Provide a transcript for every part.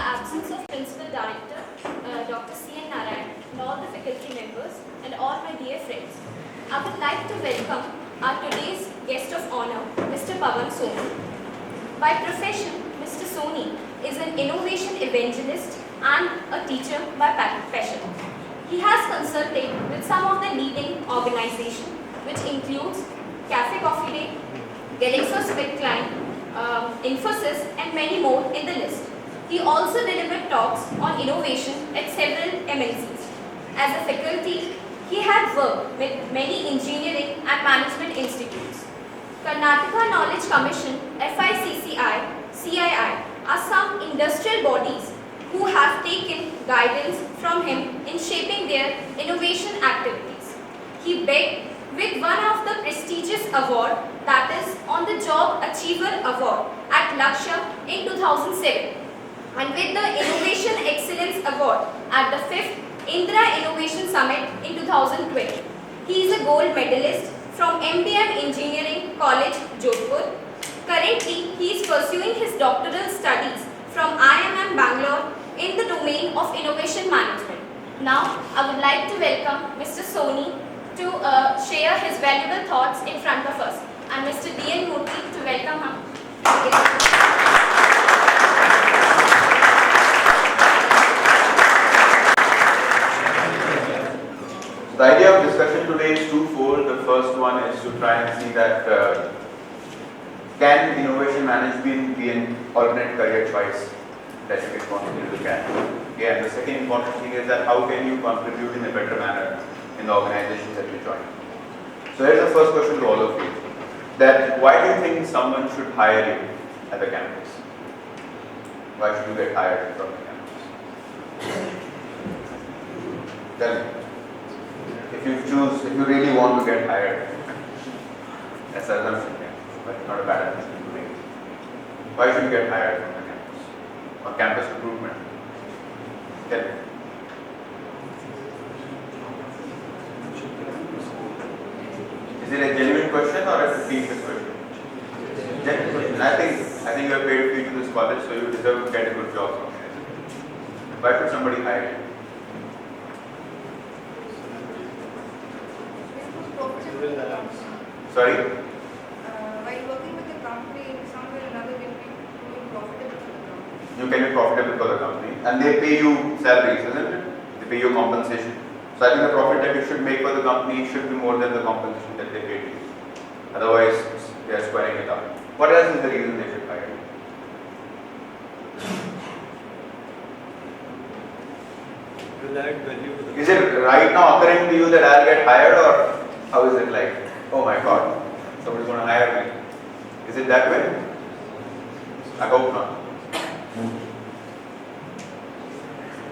absence of Principal Director, Dr. C.N. Narayan, and all the faculty members, and all my dear friends, I would like to welcome our today's guest of honor, Mr. Pavan Soni. By profession, Mr. Soni is an innovation evangelist and a teacher by passion. He has consulted with some of the leading organizations, which includes Cafe Coffee Day, GalaxoSmithKline, Infosys, and many more in the list. He also delivered talks on innovation at several MNCs. As a faculty, he had worked with many engineering and management institutes. Karnataka Knowledge Commission, FICCI, CII are some industrial bodies who have taken guidance from him in shaping their innovation activities. He begged with one of the prestigious award, that is on the Job Achiever Award at Lakshya in 2007, and with the Innovation Excellence Award at the 5th Indra Innovation Summit in 2012. He is a gold medalist from MBAs Engineering College, Jodhpur. Currently, he is pursuing his doctoral studies from IIM Bangalore in the domain of innovation management. Now, I would like to welcome Mr. Soni to share his valuable thoughts in front of us, and Mr. D.N. Murthy to welcome him. The idea of discussion today is twofold. The first one is to try and see that can innovation management be an alternate career choice that you can contribute to can. Okay, and the second important thing is that how can you contribute in a better manner in the organizations that you join. So here's the first question to all of you. That why do you think someone should hire you at the campus? Why should you get hired from the campus? Tell me. If you really want to get hired, that's an assumption, but not a bad assumption to make. Why should you get hired from the campus? Or campus recruitment? Tell me. Is it a genuine question or a fictitious question? Genuine question. I think you have paid fee to this college, so you deserve to get a good job from here. Why should somebody hire you? Sorry? While working with the company, in some way or another, you can be profitable for the company. You can be profitable for the company, and they pay you salaries, isn't it? They pay you compensation. So I think the profit that you should make for the company should be more than the compensation that they pay to you. Otherwise, they are squaring it up. What else is the reason they should hire you? Is it right now occurring to you that I'll get hired, or how is it like? Oh my God, somebody's going to hire me. Is it that way? I hope not.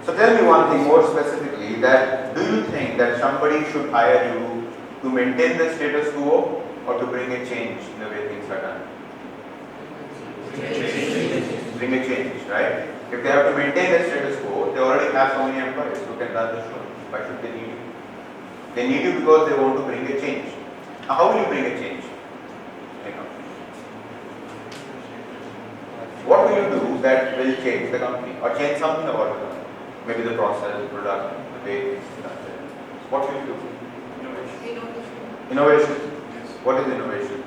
So tell me one thing more specifically, that do you think that somebody should hire you to maintain the status quo or to bring a change in the way things are done? Bring a change, right? If they have to maintain the status quo, they already have so many employees who can run the show. Why should they need you? They need you because they want to bring a change. Now, how will you bring a change? What will you do that will change the company or change something about the company? Maybe the process, the product, the way it's done. What will you do? Innovation. What is innovation?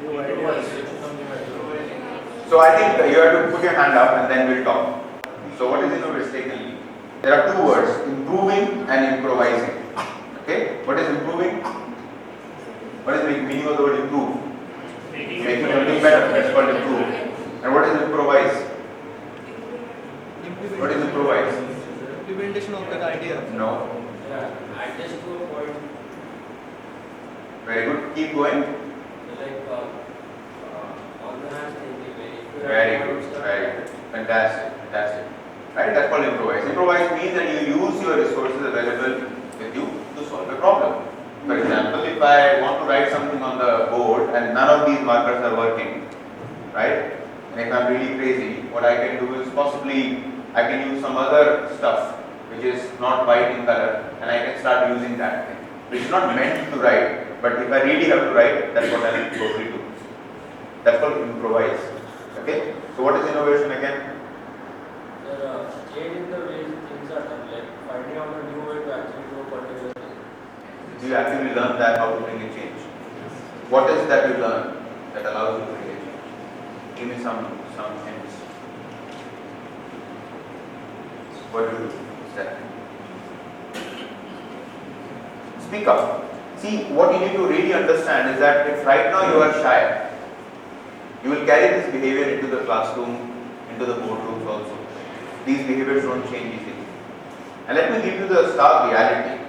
New ideas. So I think you have to put your hand up and then we'll talk. So what is innovation? There are two words, improving and improvising. Okay? What is improving? What is the meaning of the word improve? Making something better. That's called improve. And what is improvise? What is improvise? Implementation of that idea. No. Adjust to a point. Very good. Keep going. Like organized thinking. Very good. Very good. Fantastic. Fantastic. Right? That's called improvise. Improvise means that you use your resources available with you to solve a problem. For example, if I want to write something on the board and none of these markers are working, right? And if I'm really crazy, what I can do is possibly I can use some other stuff which is not white in color, and I can start using that thing. It's not meant to write, but if I really have to write, that's what I will totally do. That's called improvise. Okay? So what is innovation again? Sir, change in the way things are done, like finding out a new way to actually do a particular thing. Do you actually learn that how to bring a change? What is that you learn that allows you to bring a change? Give me some hints. What do you do? Exactly. Speak up. See, what you need to really understand is that if right now you are shy, you will carry this behavior into the classroom, into the boardrooms also. These behaviors don't change easily. And let me give you the stark reality.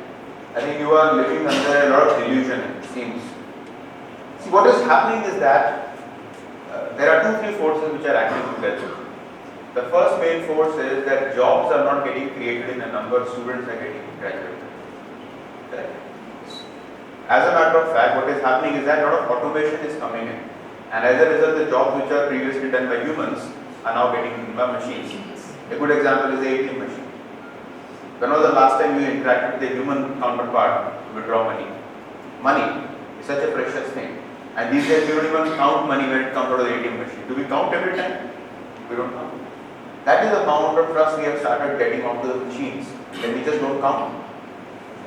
I think you are living under a lot of delusion, it seems. See, what is happening is that there are 2-3 forces which are acting together. The first main force is that jobs are not getting created in a number, students are getting graduated. Correct? As a matter of fact, what is happening is that a lot of automation is coming in. And as a result, the jobs which are previously done by humans are now getting done by machines. A good example is the ATM machine. When was the last time you interacted with a human counterpart to withdraw money? Money is such a precious thing. And these days we don't even count money when it comes out of the ATM machine. Do we count every time? We don't count. That is the amount of trust we have started getting onto the machines. Then we just don't count.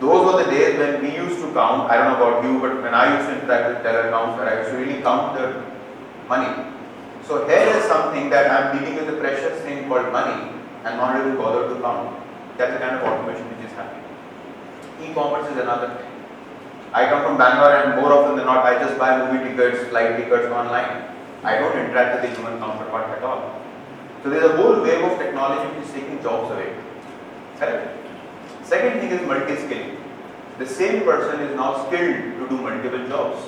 Those were the days when we used to count. I don't know about you, but when I used to interact with teller accounts, where I used to really count the money. So here is something that I'm dealing with a precious thing called money and not even bothered to count. That's the kind of automation which is happening. E-commerce is another thing. I come from Bangalore and more often than not I just buy movie tickets, flight tickets online. I don't interact with the human counterpart at all. So there's a whole wave of technology which is taking jobs away. Correct? Second thing is multi-skilling. The same person is now skilled to do multiple jobs.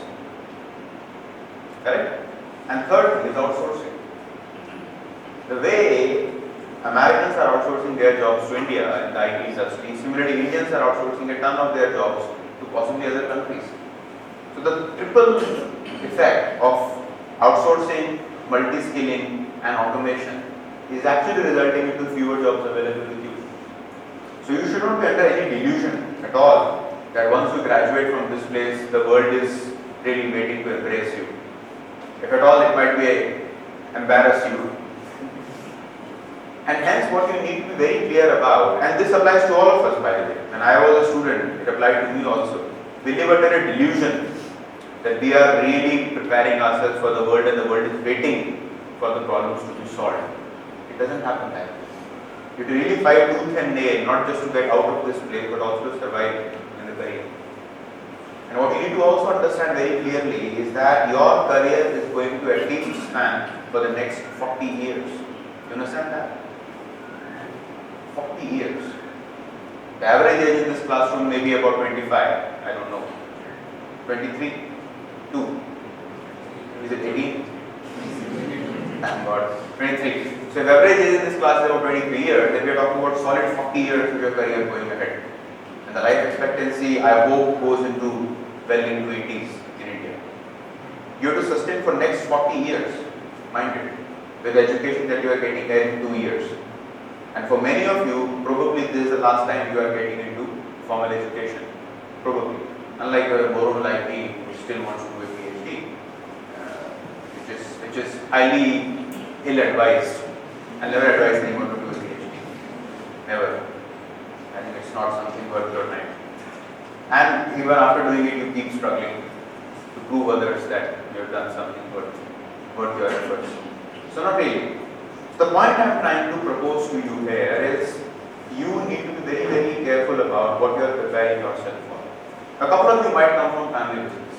Correct? And third thing is outsourcing. The way Americans are outsourcing their jobs to India in the IT industry, similarly Indians are outsourcing a ton of their jobs to possibly other countries. So the triple effect of outsourcing, multi-skilling and automation is actually resulting into fewer jobs available with you. So you should not be under any delusion at all that once you graduate from this place, the world is really waiting to embrace you. If at all, it might be embarrass you. And hence what you need to be very clear about, and this applies to all of us by the way. When I was a student, it applied to me also. We live under a delusion that we are really preparing ourselves for the world and the world is waiting for the problems to be solved. It doesn't happen that way. You have to really fight tooth and nail, not just to get out of this place, but also to survive in the career. And what you need to also understand very clearly is that your career is going to at least span for the next 40 years. You understand that? 40 years. The average age in this classroom may be about 25, I don't know. 23? 2? Is it 18? Thank God. 23. So if average age in this class is about 23 years, then we are talking about solid 40 years of your career going ahead. And the life expectancy, I hope, goes into well into 80s in India. You have to sustain for next 40 years, mind it, with the education that you are getting here in 2 years. And for many of you, probably this is the last time you are getting into formal education. Probably. Unlike a moron like me, who still wants to do a PhD, which is highly ill-advised. I'll never advise anyone to do a PhD. Never. I think it's not something worth your time. And even after doing it, you keep struggling to prove others that you have done something worth your efforts. So not really. The point I am trying to propose to you here is you need to be very, very careful about what you are preparing yourself for. A couple of you might come from family business.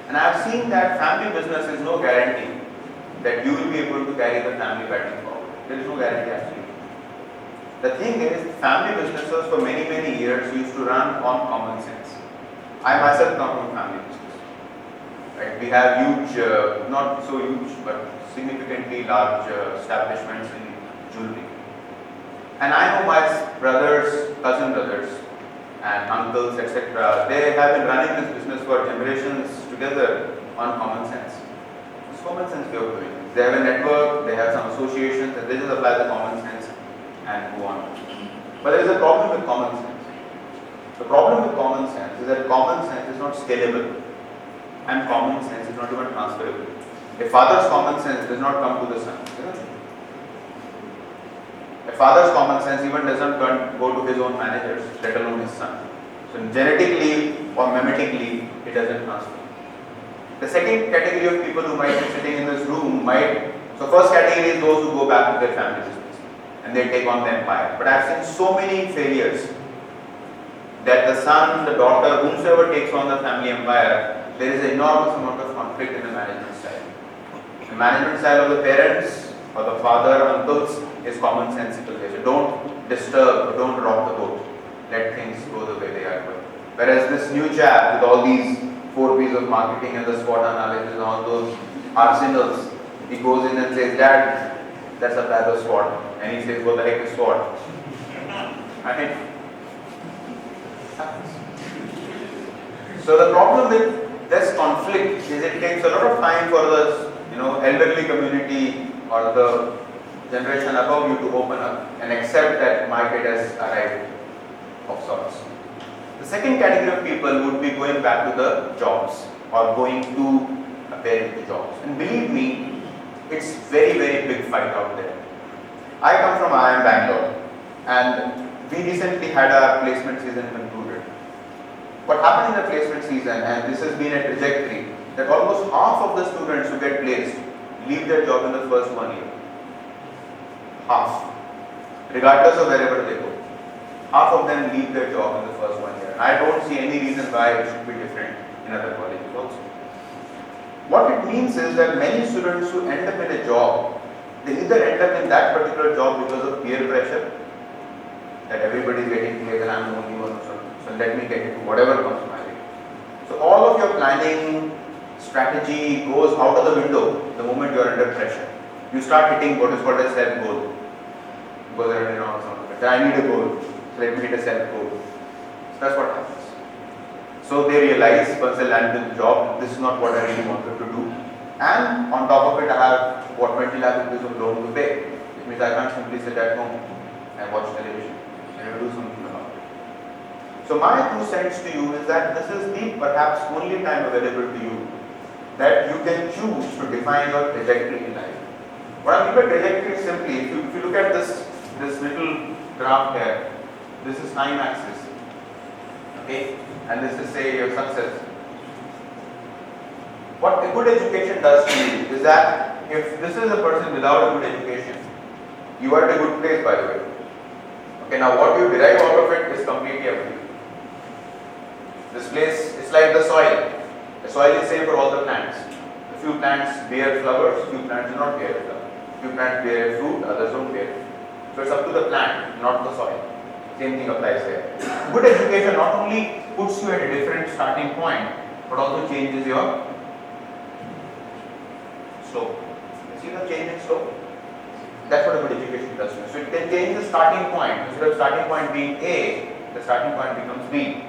And I have seen that family business is no guarantee that you will be able to carry the family baton forward. There is no guarantee actually. The thing is, family businesses for many, many years used to run on common sense. I myself come from family business. Right? We have huge, not so huge, but significantly large establishments in jewelry. And I know my brothers, cousin brothers, and uncles, etc., they have been running this business for generations together on common sense. It's common sense way of doing it. They have a network, they have some associations, and they just apply the common sense and go on. But there is a problem with common sense. The problem with common sense is that common sense is not scalable, and common sense is not even transferable. A father's common sense does not come to the son. A father's common sense even doesn't go to his own managers, let alone his son. So genetically or memetically, it doesn't transfer. The second category of people who might be sitting in this room so first category is those who go back to their family business and they take on the empire. But I've seen so many failures that the son, the daughter, whomsoever takes on the family empire, there is an enormous amount of conflict in the management style. The management style of the parents or the father, uncles is commonsensical. They say, don't disturb, don't rock the boat. Let things go the way they are going. Whereas this new chap with all these 4 P's of marketing and the SWOT analysis and all those arsenals, he goes in and says, Dad, that's a bad of SWOT. And he says, what the heck is SWOT? I mean, so the problem with this conflict is it takes a lot of time for the elderly community or the generation above you to open up and accept that market has arrived of sorts. The second category of people would be going back to the jobs or going to appear with jobs. And believe me, it's very, very big fight out there. I come from IIM Bangalore and we recently had our placement season concluded. What happened in the placement season, and this has been a trajectory, that almost half of the students who get placed leave their job in the first 1 year. Half. Regardless of wherever they go. Half of them leave their job in the first 1 year. And I don't see any reason why it should be different in other colleges also. What it means is that many students who end up in a job, they either end up in that particular job because of peer pressure, that everybody is getting placed and I'm the only one, so let me get into whatever comes my way. So all of your planning, strategy goes out of the window the moment you are under pressure. You start hitting what is called a self goal. Because I need a goal, so let me hit a self goal. So that's what happens. So they realize once they land in the job, this is not what I really wanted to do. And on top of it, I have what 20 lakh rupees of loan to pay. Which means I can't simply sit at home and watch television. I have to do something about it. So my 2 cents to you is that this is the perhaps only time available to you that you can choose to define your trajectory in life. What I mean by trajectory is simply, if you look at this little graph here, this is time axis, okay, and this is say your success. What a good education does to you is that if this is a person without a good education, you are at a good place, by the way. Okay, now what you derive out of it is completely up to you. This place is like the soil. The soil is same for all the plants. A few plants bear flowers, few plants do not bear flowers. Few plants bear fruit, others don't bear fruit. So it's up to the plant, not the soil. Same thing applies there. Good education not only puts you at a different starting point, but also changes your slope. You see the change in slope? That's what a good education does to you. So it can change the starting point. Instead of starting point being A, the starting point becomes B.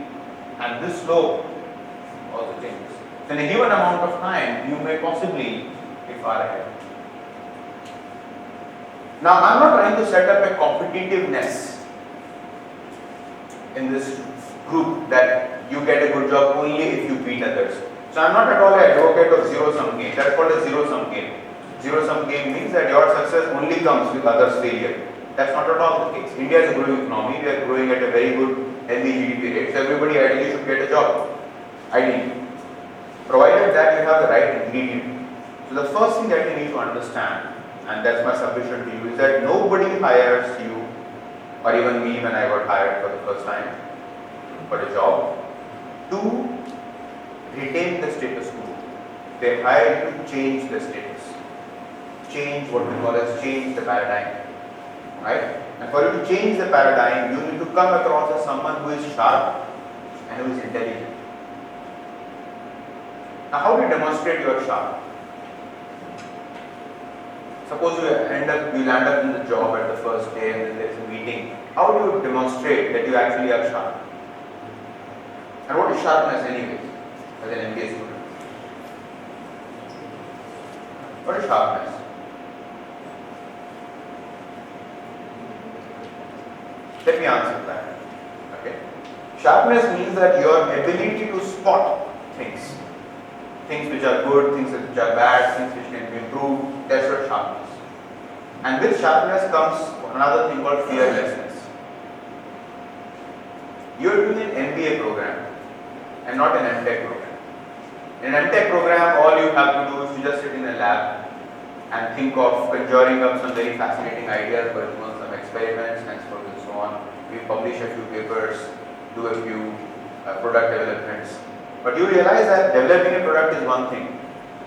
And this slope also changes. So in a given amount of time, you may possibly be far ahead. Now, I'm not trying to set up a competitiveness in this group that you get a good job only if you beat others. So I'm not at all an advocate of zero-sum game. That's called a zero-sum game. Zero-sum game means that your success only comes with others' failure. That's not at all the case. India is a growing economy. We are growing at a very good healthy GDP rate. So everybody ideally should get a job. Ideally. Provided that you have the right ingredient. So the first thing that you need to understand, and that's my submission to you, is that nobody hires you, or even me when I got hired for the first time for a job, to retain the status quo. They hire you to change the status. Change what we call as change the paradigm. Right? And for you to change the paradigm, you need to come across as someone who is sharp and who is intelligent. Now, how do you demonstrate you are sharp? Suppose you land up in the job at the first day and then there is a meeting. How do you demonstrate that you actually are sharp? And what is sharpness anyway, as an MBA student? What is sharpness? Let me answer that. Okay. Sharpness means that your ability to spot things. Things which are good, things which are bad, things which can be improved. That's what sharpness. And with sharpness comes another thing called fearlessness. You're doing an MBA program and not an MTech program. In an MTech program, all you have to do is to just sit in a lab and think of conjuring up some very fascinating ideas, working on some experiments, and so on. We publish a few papers, do a few product developments. But you realize that developing a product is one thing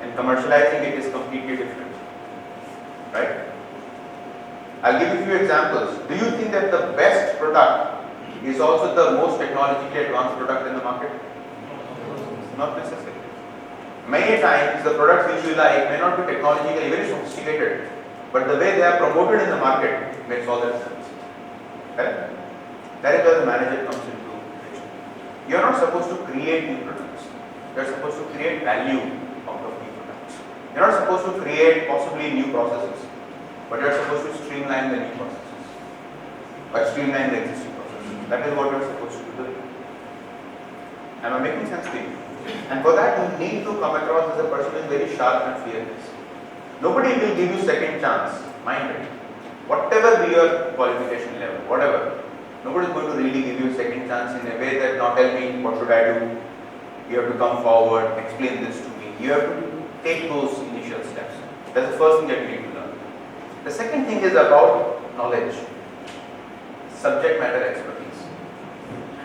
and commercializing it is completely different. Right? I'll give you a few examples. Do you think that the best product is also the most technologically advanced product in the market? Not necessarily. Many times the products which you like may not be technologically very sophisticated, but the way they are promoted in the market makes all the difference. Correct? That is where the manager comes into picture. You are not supposed to create new products. You are supposed to create value out of new products. You are not supposed to create possibly new processes, but you are supposed to streamline the new processes or streamline the existing processes. That is what you are supposed to do. Am I making sense to you? And for that you need to come across as a person who is very sharp and fearless. Nobody will give you second chance, mind it. Whatever be your qualification level, whatever, nobody is going to really give you a second chance in a way that now tell me what should I do. You have to come forward, explain this to me. You have to take those initial steps. That's the first thing that you need to learn. The second thing is about knowledge, subject matter expertise.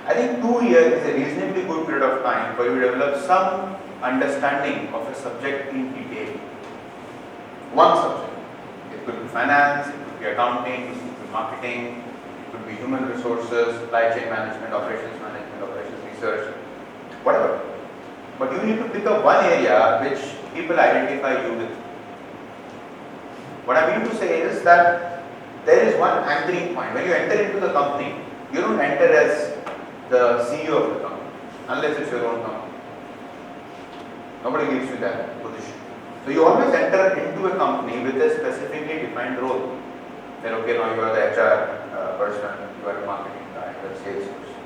I think 2 years is a reasonably good period of time for you to develop some understanding of a subject in detail. One subject. It could be finance, it could be accounting, it could be marketing, it could be human resources, supply chain management, operations research, whatever. But you need to pick up one area which people identify you with. What I mean to say is that there is one anchoring point. When you enter into the company, you don't enter as the CEO of the company, unless it's your own company. Nobody gives you that position. So you always enter into a company with a specifically defined role. Then okay, now you are the HR person, you are a marketing guy, you are a sales person.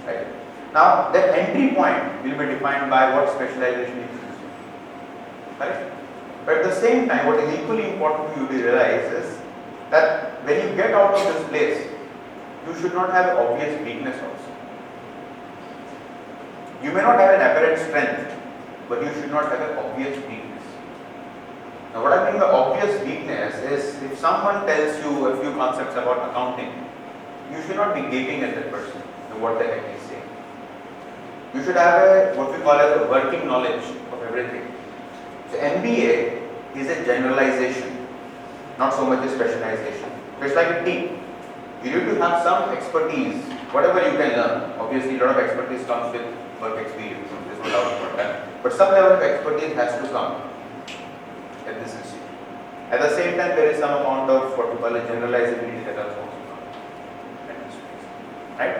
Right? Now that entry point will be defined by what specialization you choose. Right? But at the same time, what is equally important for you to realize is that when you get out of this place, you should not have an obvious weakness also. You may not have an apparent strength, but you should not have an obvious weakness. Now what I mean by obvious weakness is if someone tells you a few concepts about accounting, you should not be gaping at that person and what the heck he's saying. You should have a what we call as a working knowledge of everything. So MBA is a generalization, not so much a specialization. It's like a team. You need to have some expertise, whatever you can learn. Obviously, a lot of expertise comes with work experience, there's no doubt about that. But some level of expertise has to come at this institute. At the same time, there is some amount of what we call a generalizability that also comes at this place. Right?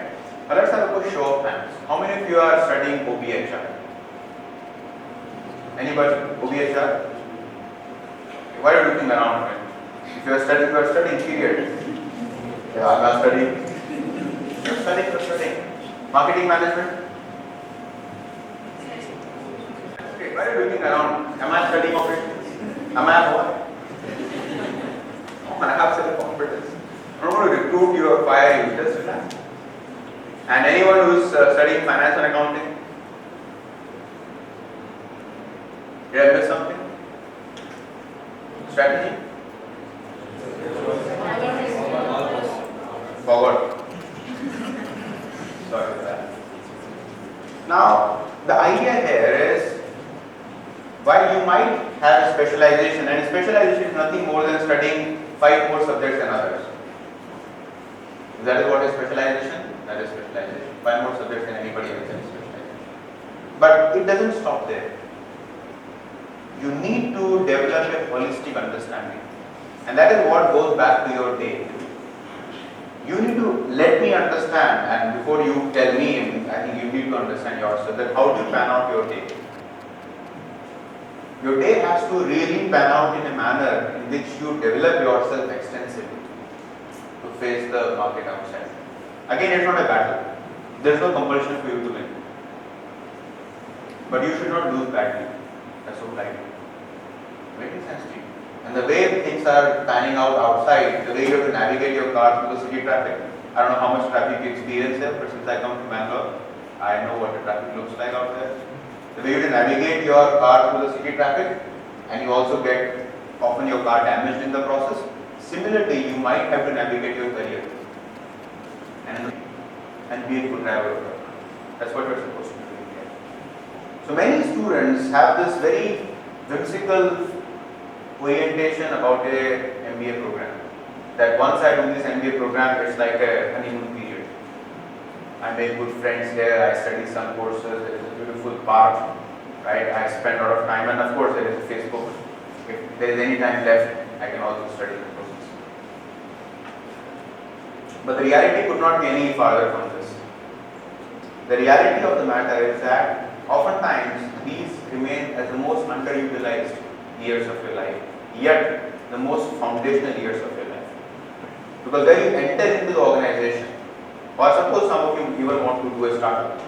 Now let's have a quick show of hands. How many of you are studying OBHR? Anybody? OBHR? Why are you looking around? Right? If you are studying period. Yeah, I'm not studying. You're studying. Marketing management? Okay, why are you looking around? Am I studying operations? Am I what? Oh, I have self-confidence. I'm not going to recruit you or fire you, just relax. And anyone who's studying finance and accounting? Did I miss something? Strategy? Forward. Sorry for that. Now, the idea here is, while you might have a specialization, and specialization is nothing more than studying 5 more subjects than others. If that is what is specialization, that is specialization. 5 more subjects than anybody else in specialization. But it doesn't stop there. You need to develop a holistic understanding. And that is what goes back to your day. You need to let me understand, and before you tell me, I think you need to understand yourself that how do you pan out your day. Your day has to really pan out in a manner in which you develop yourself extensively to face the market outside. Again, it's not a battle. There is no compulsion for you to win. But you should not lose badly. That's what I do. Making sense to you? And the way things are panning out outside, the way you have to navigate your car through the city traffic. I don't know how much traffic you experience there, but since I come from Bangalore, I know what the traffic looks like out there. The way you have to navigate your car through the city traffic, and you also get often your car damaged in the process. Similarly, you might have to navigate your career and be a good driver of your car. That's what you're supposed to do. So many students have this very whimsical orientation about a MBA program. That once I do this MBA program, it's like a honeymoon period. I make good friends here, I study some courses, there is a beautiful park, right? I spend a lot of time, and of course there is a Facebook. If there is any time left, I can also study the courses. But the reality could not be any farther from this. The reality of the matter is that oftentimes these remain as the most underutilized years of your life, yet the most foundational years of your life. Because when you enter into the organization, or suppose some of you even want to do a startup,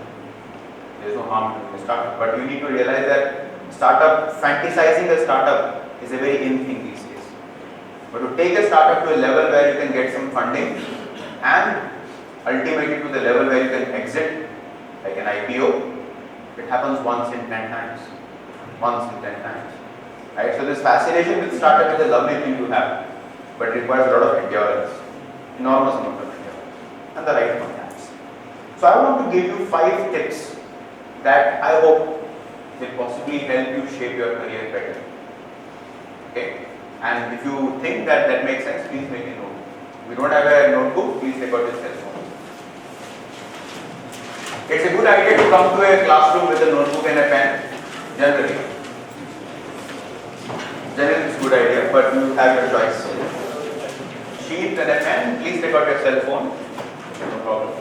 there is no harm in doing a startup, but you need to realize that fantasizing a startup is a very in thing these days. But to take a startup to a level where you can get some funding and ultimately to the level where you can exit, like an IPO, it happens once in 10 times. Once in 10 times. Right? So this fascination with startup is a lovely thing to have, but it requires a lot of endurance, enormous amount of endurance, and the right contacts. So I want to give you 5 tips that I hope will possibly help you shape your career better. Okay? And if you think that that makes sense, please make a note. If you don't have a notebook, please take out your cell phone. It's a good idea to come to a classroom with a notebook and a pen, generally. Generally it's a good idea, but you have your choice. Sheet and a pen, please take out your cell phone. No problem.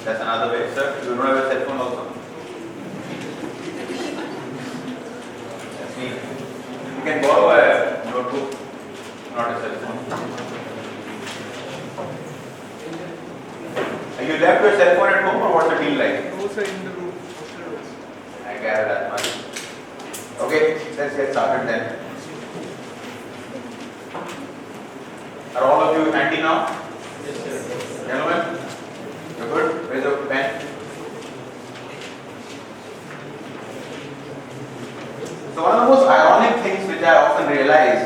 That's another way. Sir, you don't have a cell phone also? That's me. You can borrow a notebook, not a cell phone. You left your cell phone at home, or what's the deal like? No, sir, in the room. I gather that much. Okay, let's get started then. Are all of you handy now? Yes, sir. Gentlemen, you're good? Where's your pen? So one of the most ironic things which I often realize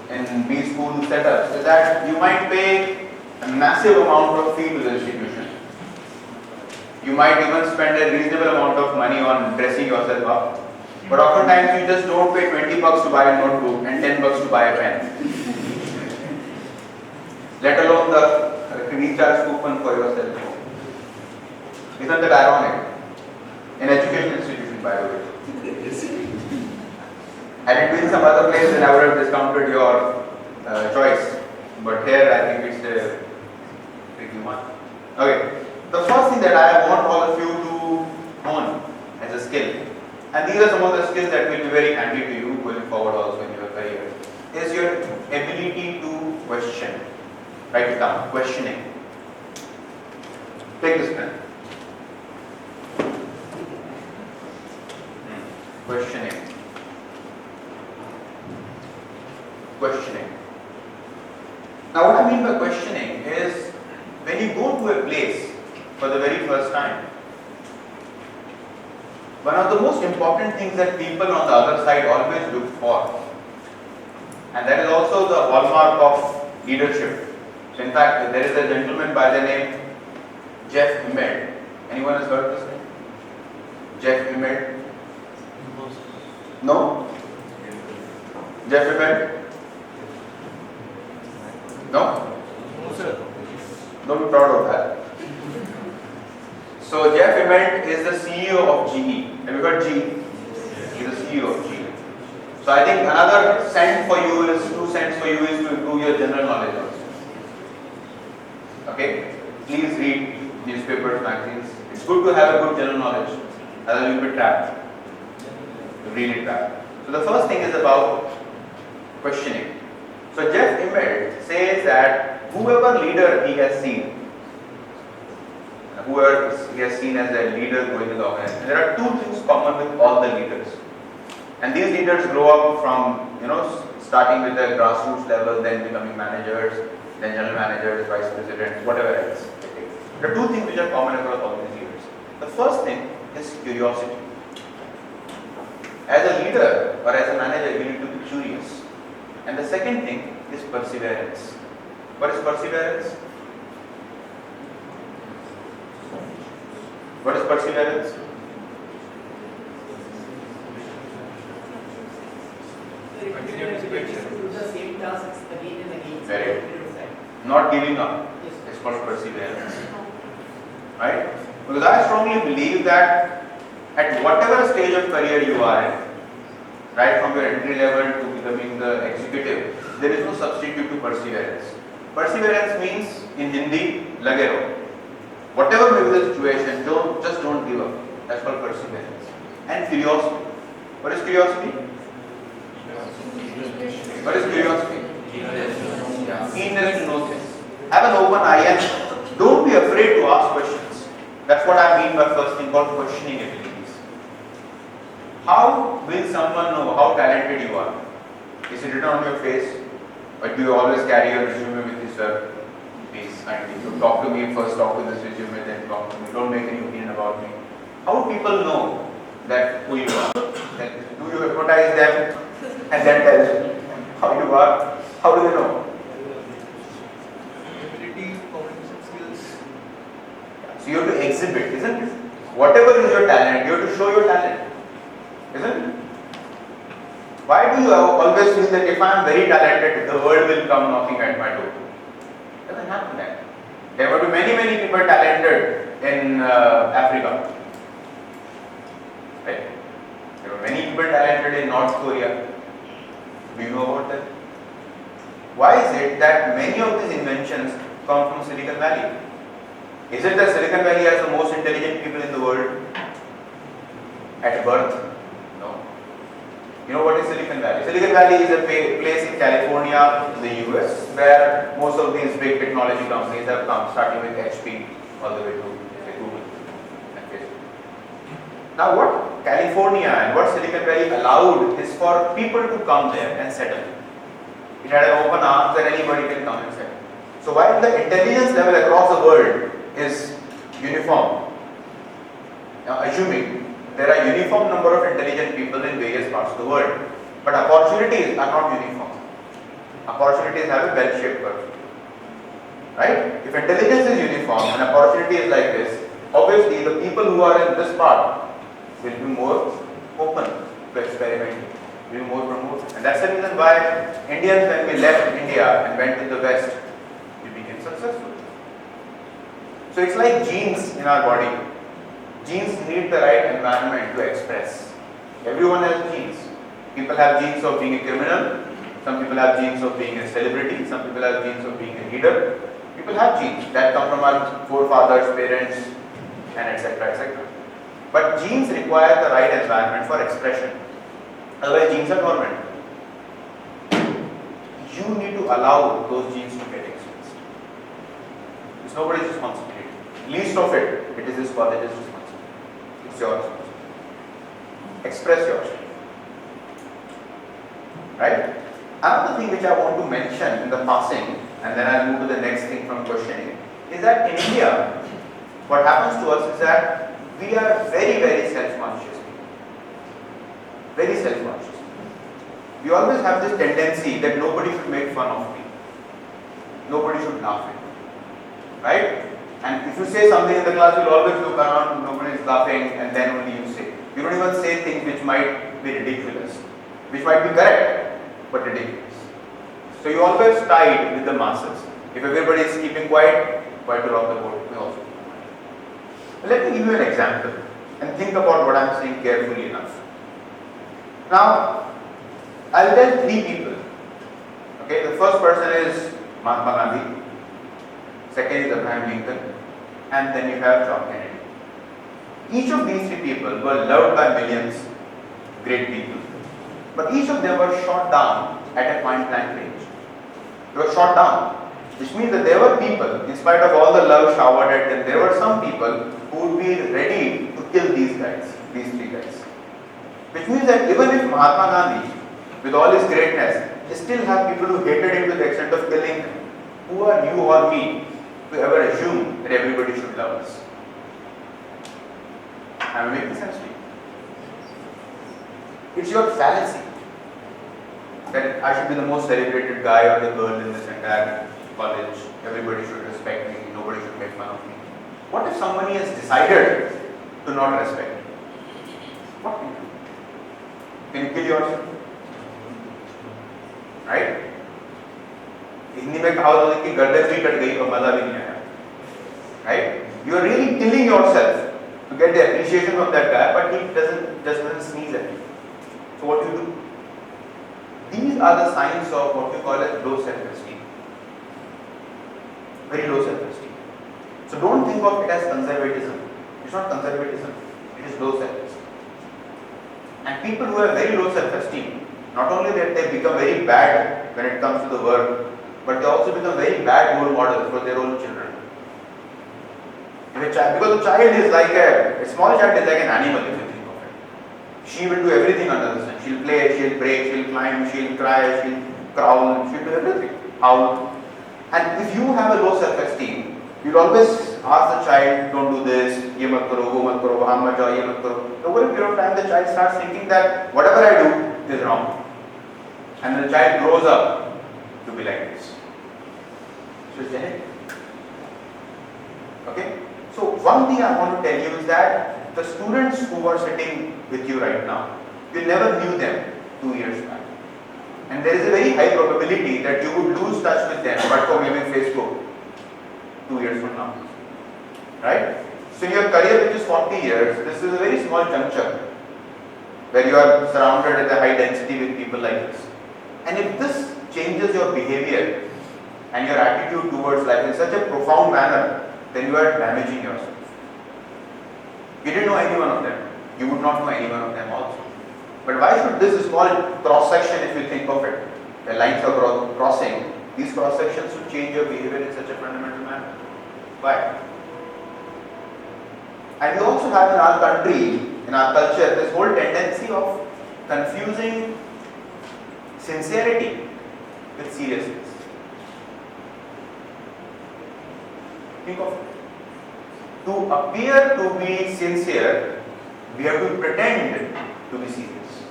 in these school setups is that you might pay a massive amount of fee to the institution. You might even spend a reasonable amount of money on dressing yourself up. But oftentimes you just don't pay 20 bucks to buy a notebook and 10 bucks to buy a pen. Let alone the recharge coupon for your cell phone. Isn't that ironic? An educational institution, by the way. Had it been some other place, then I would have discounted your choice. But here, I think it's a tricky one. Okay. The first thing that I want all of you to hone as a skill, and these are some of the skills that will be very handy to you going forward also in your career, is your ability to question. Write it down. Questioning. Take this pen. Questioning. Questioning. Now, what I mean by questioning is when you go to a place for the very first time, one of the most important things that people on the other side always look for, and that is also the hallmark of leadership. So in fact, there is a gentleman by the name Jeff Immelt. Anyone has heard this name? Jeff Immelt? No? Jeff Immelt? No? No, sir. Don't be proud of that. So Jeff Immelt is the CEO of GE. Have you heard GE? He's the CEO of GE. So I think another cent for you is 2 cents for you is to improve your general knowledge also. Okay? Please read newspapers, magazines. It's good to have a good general knowledge. Otherwise you'll be trapped. You're really trapped. So the first thing is about questioning. So Jeff Immelt says that whoever leader he has seen, whoever he has seen as a leader going to the organization, there are 2 things common with all the leaders. And these leaders grow up from, starting with the grassroots level, then becoming managers, then general managers, vice presidents, whatever else. Okay. There are two things which are common across all these years. The first thing is curiosity. As a leader or as a manager, you need to be curious. And the second thing is perseverance. What is perseverance? What is perseverance? Do the same tasks again and again. Very good. Not giving up. It's called perseverance. Right? Because I strongly believe that at whatever stage of career you are in, right from your entry level to becoming the executive, there is no substitute to perseverance. Perseverance means in Hindi, lage raho. Whatever may be the situation, just don't give up. That's called perseverance. And curiosity. What is curiosity? What is curiosity? Keenness to know things. Have an open eye and don't be afraid to ask questions. That's what I mean by first thing called questioning abilities. How will someone know how talented you are? Is it written on your face? Or do you always carry your resume with you, sir? Please, kindly, you talk to me first, talk to this resume, then talk to me. Don't make any opinion about me. How do people know that who you are? Do you hypnotize them and then tell them how you are? How do they know? Ability, communication skills. So you have to exhibit, isn't it? Whatever is your talent, you have to show your talent, isn't it? Why do you always feel that if I am very talented, the world will come knocking at my door? It doesn't happen that. There were many people talented in Africa. Right? There were many people talented in North Korea. Do you know about that? Why is it that many of these inventions come from Silicon Valley? Is it that Silicon Valley has the most intelligent people in the world at birth? No. You know what is Silicon Valley? Silicon Valley is a place in California, in the US, where most of these big technology companies have come, starting with HP all the way to Google and Facebook. Now what California and what Silicon Valley allowed is for people to come there and settle. It had an open arms that anybody can come and settle. So while the intelligence level across the world is uniform, now assuming there are uniform number of intelligent people in various parts of the world, but opportunities are not uniform. Opportunities have a bell-shaped curve. Right? If intelligence is uniform and opportunity is like this, obviously the people who are in this part will be more open to experimenting, will be more promoted. And that's the reason why Indians, when we left India and went to the West, we became successful. So it's like genes in our body. Genes need the right environment to express. Everyone has genes. People have genes of being a criminal, some people have genes of being a celebrity, some people have genes of being a leader. People have genes that come from our forefathers, parents, and etc. etc. But genes require the right environment for expression. Otherwise, genes are dormant. You need to allow those genes to get expressed. It's nobody's responsibility. Least of it is this college's responsibility. It's your responsibility. Express yourself. Right? Another thing which I want to mention in the passing, and then I'll move to the next thing from questioning, is that in India, what happens to us is that we are very self-conscious. Very self-conscious. We always have this tendency that nobody should make fun of me. Nobody should laugh at me. Right? And if you say something in the class, you'll always look around, nobody is laughing, and then only you say. You don't even say things which might be ridiculous, which might be correct, but ridiculous. So you always tide with the masses. If everybody is keeping quiet, why to rock the boat? We also. Let me give you an example and think about what I am saying carefully enough. Now, I'll tell three people. Okay, the first person is Mahatma Gandhi, second is Abraham Lincoln, and then you have John Kennedy. Each of these three people were loved by millions, great people, but each of them were shot down at a point blank range. They were shot down, which means that there were people, in spite of all the love showered at them, there were some people who would be ready to kill these guys, these three guys. Which means that even if Mahatma Gandhi, with all his greatness, They still have people who hated him to the extent of killing him. Who are you or me to ever assume that everybody should love us? Am I making sense to you? It's your fallacy that I should be the most celebrated guy or the girl in this entire college. Everybody should respect me. Nobody should make fun of me. What if somebody has decided to not respect you? What can you do? Can you kill yourself? Right? Hindi में कहावत होती है कि गर्दन भी cut गई और मजा भी नहीं आया. Right? You are really killing yourself to get the appreciation of that guy, but he doesn't sneeze at you. So what do you do? These are the signs of what we call as low self-esteem. Very low self-esteem. So don't think of it as conservatism. It's not conservatism. It is low self-esteem. And people who have very low self-esteem, not only that they become very bad when it comes to the work, but they also become very bad role models for their own children. Because a child is like a small child is like an animal, if you think of it. She will do everything under the sun. She'll play, she'll break, she'll climb, she'll cry, she'll growl, she'll do everything. Howl. And if you have a low self-esteem, you'll always ask the child, don't do this, ye mat karo, wo mat karo, wahan mat jao, ye mat karo. Over a period of time, the child starts thinking that whatever I do is wrong. And the child grows up to be like this. So it's genetic. Okay? So one thing I want to tell you is that the students who are sitting with you right now, you never knew them 2 years back. And there is a very high probability that you would lose touch with them but for maybe Facebook 2 years from now. Right? So in your career, which is 40 years, this is a very small juncture where you are surrounded at a high density with people like this. And if this changes your behavior and your attitude towards life in such a profound manner, then you are damaging yourself. You didn't know any one of them. You would not know any one of them also. But why should this small cross section, if you think of it, the lines are crossing, these cross sections should change your behavior in such a fundamental manner? Why? And we also have in our country, in our culture, this whole tendency of confusing sincerity with seriousness. Think of it. To appear to be sincere, we have to pretend to be serious.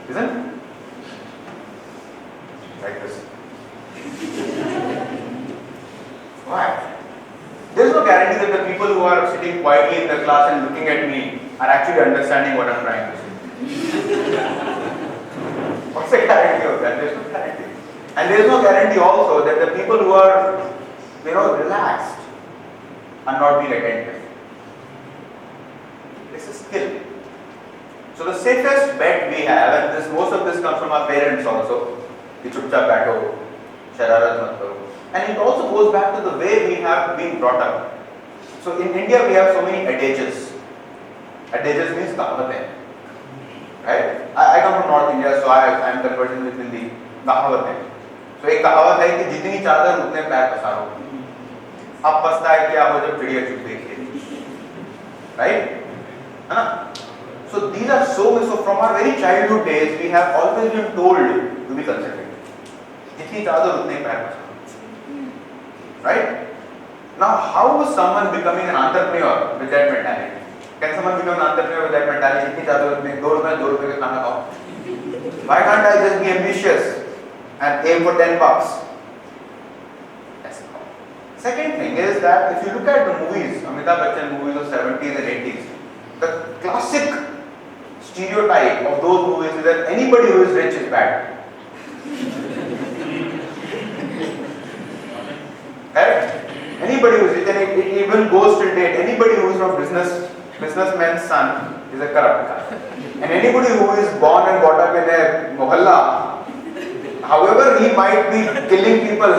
Isn't it? Like this. Why? There is no guarantee that the people who are sitting quietly in the class and looking at me are actually understanding what I am trying to say. What's the guarantee of that? There is no guarantee. And there is no guarantee also that the people who are, relaxed are not being attentive. It's a skill. So the safest bet we have, and most of this comes from our parents also, ki chupchap baitho, shararat mat karo. And it also goes back to the way we have been brought up. So in India we have so many adages. Adages means kahawatein. Right? I come from North India, so I am conversing with Hindi. Kahawatein. So एक कहावत है कि जितनी चादर उतने पैर पसारो. अब पछता है क्या हो जब चिड़िया चुग देखिए. Right? है ना? So these are so from our very childhood days we have always been told to be conservative. जितनी चादर उतने पैर पसारो. Right? Now how is someone becoming an entrepreneur with that mentality? Can someone become an entrepreneur with that mentality? जितनी चादर उतने दो रुपए का खाना खाओ. Why can't I just be ambitious and aim for $10? That's the problem. Second thing is that if you look at the movies, Amitabh Bachchan movies of 70s and 80s, the classic stereotype of those movies is that anybody who is rich is bad. Correct? Anybody who is rich, and it even goes till date, anybody who is from businessman's son is a corrupt guy. And anybody who is born and brought up in a mohalla, however he might be killing people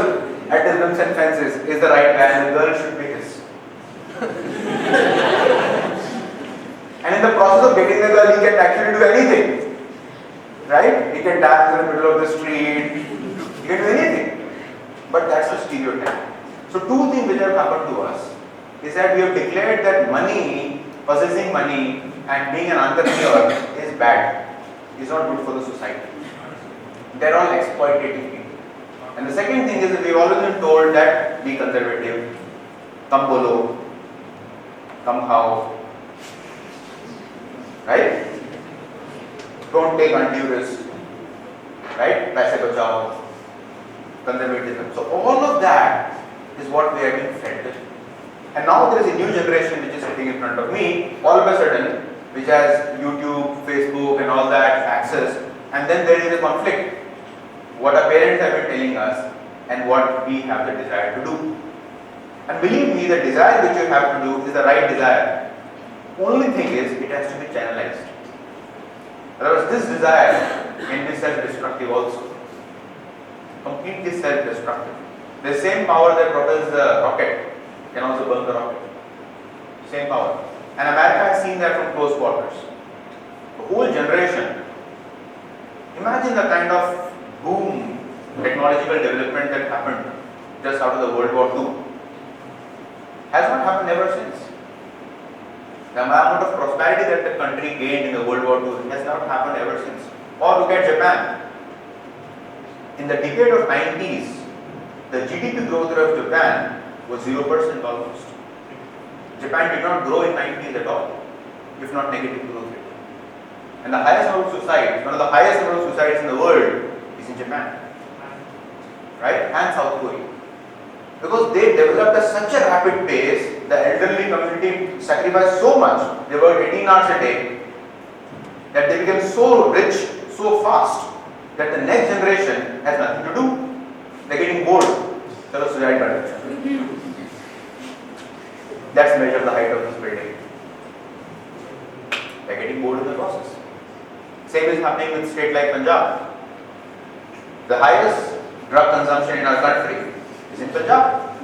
at his whims and fancies, is the right guy, and the girl should be his. And in the process of getting the girl, he can actually do anything. Right? He can dance in the middle of the street, he can do anything. But that's a stereotype. So two things which have happened to us is that we have declared that money, possessing money and being an entrepreneur is bad. is not good for the society. They're all exploitative people. And the second thing is that we've always been told that be conservative, come bolo, come how, right? Don't take undue risk, right? Paise bachao, conservatism. So all of that is what we have been fed with. And now there is a new generation which is sitting in front of me, all of a sudden, which has YouTube, Facebook and all that access, and then there is a conflict. What our parents have been telling us and what we have the desire to do. And believe me, the desire which you have to do is the right desire. Only thing is, it has to be channelized. Otherwise, this desire can be self-destructive also. Completely self-destructive. The same power that propels the rocket can also burn the rocket. Same power. And America has seen that from close quarters. The whole generation. Imagine the kind of boom technological development that happened just after the World War II. Has not happened ever since. The amount of prosperity that the country gained in the World War II has not happened ever since. Or look at Japan. In the decade of 90s, the GDP growth rate of Japan was 0% almost. Japan did not grow in 90s at all, if not negative growth rate. And the highest number of suicides, one of the highest number of suicides in the world is in Japan, right? And South Korea. Because they developed at such a rapid pace, the elderly community sacrificed so much, they worked 18 hours a day, that they became so rich, so fast, that the next generation has nothing to do. They're getting bored. That's measure the height of this building. They're getting bored in the process. Same is happening with state like Punjab. The highest drug consumption in our country is in Punjab.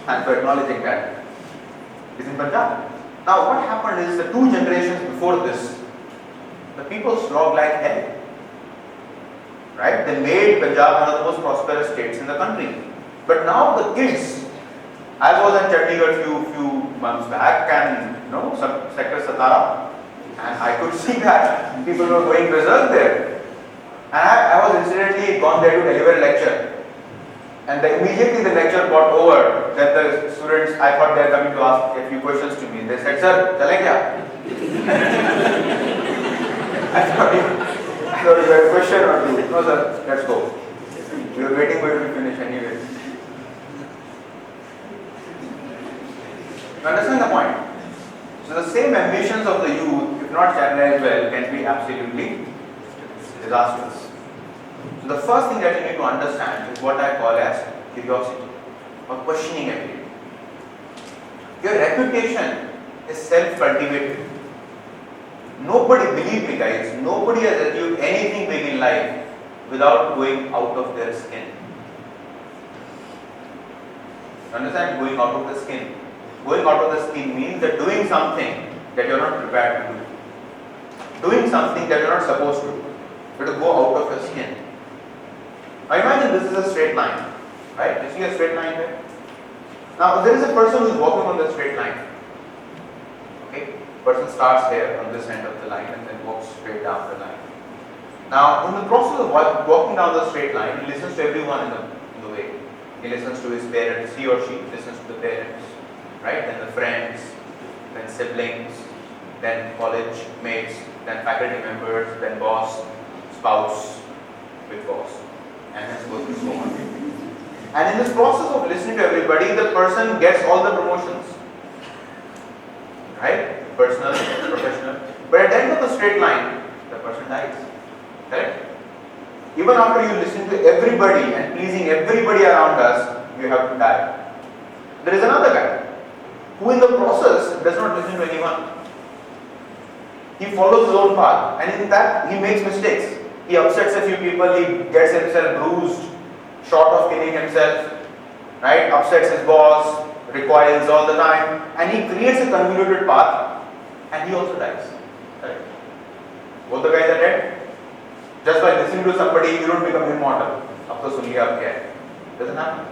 And for acknowledging that, is in Punjab. Now what happened is the two generations before this, the people slogged like hell. Right? They made Punjab one of the most prosperous states in the country. But now the kids, I was in Chandigarh few months back and some sector Satara, and I could see that people were going berserk there. And I was incidentally gone there to deliver a lecture. And immediately the lecture got over, then the students, I thought they were coming to ask a few questions to me. They said, "Sir, chale kya?" I thought you had a question or two. No sir, let's go. We were waiting for you to finish anyway. You understand the point? So the same ambitions of the youth, if not channelized well, can be absolutely disastrous. So the first thing that you need to understand is what I call as curiosity or questioning ability. Your reputation is self-cultivated. Nobody, believe me guys, nobody has achieved anything big in life without going out of their skin. Understand? Going out of the skin. Going out of the skin means that doing something that you are not prepared to do. Doing something that you are not supposed to do. You have to go out of your skin. Now imagine this is a straight line. Right? You see a straight line there? Now there is a person who is walking on the straight line. Okay? Person starts here on this end of the line and then walks straight down the line. Now in the process of walking down the straight line, he listens to everyone in the way. He listens to his parents, he or she listens to the parents, right? Then the friends, then siblings, then college mates, then faculty members, then boss, spouse, with boss, and hence goes and so on. And in this process of listening to everybody, the person gets all the promotions, right? Personal, professional. But at the end of the straight line, the person dies, correct? Even after you listen to everybody and pleasing everybody around us, you have to die. There is another guy who in the process does not listen to anyone. He follows his own path, and in that he makes mistakes. He upsets a few people, he gets himself bruised, short of killing himself, right? Upsets his boss, recoils all the time, and he creates a convoluted path, and he also dies. Right? Both the guys are dead. Just by listening to somebody, you don't become immortal. Ab to sun liya, ab kya hai? Doesn't happen.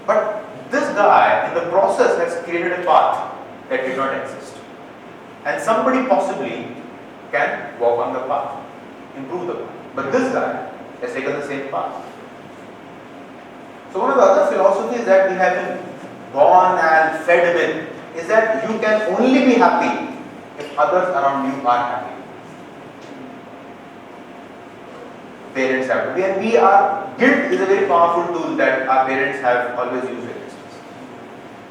But this guy, in the process, has created a path that did not exist. and somebody possibly can walk on the path, improve the path. But this guy has taken the same path. So one of the other philosophies that we have been born and fed with is that you can only be happy if others around you are happy. Parents have to be, and guilt is a very powerful tool that our parents have always used against us.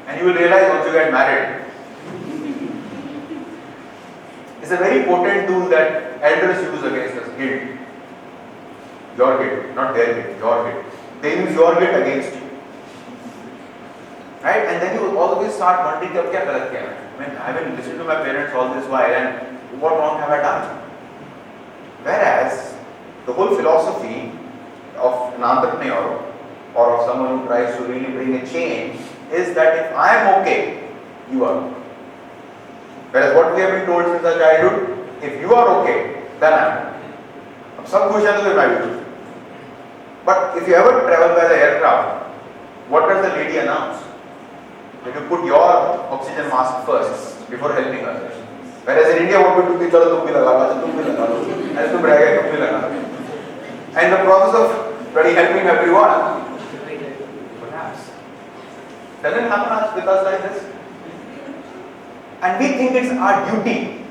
And you will realize once you get married, it's a very potent tool that elders use against us, guilt. Your guilt, not their guilt, your guilt. They use your guilt against you. Right? And then you will always start wondering, "Kya galat kiya? I mean, I haven't listened to my parents all this while, and what wrong have I done?" Whereas, the whole philosophy of an entrepreneur or of someone who tries to really bring a change is that if I am okay, you are okay. Whereas what we have been told since our childhood, if you are okay, then I am okay. अब सब खुश हैं तो फिर मैं भी खुश हूँ. But if you ever travel by the aircraft, what does the lady announce? That you put your oxygen mask first before helping others. Whereas in India, what we do is, चलो तुम भी लगा लो, तुम भी लगा लो, ऐसे तुम रह गए, तुम भी लगा लो. And the process of really helping everyone, perhaps, doesn't happen with us like this. And we think it's our duty.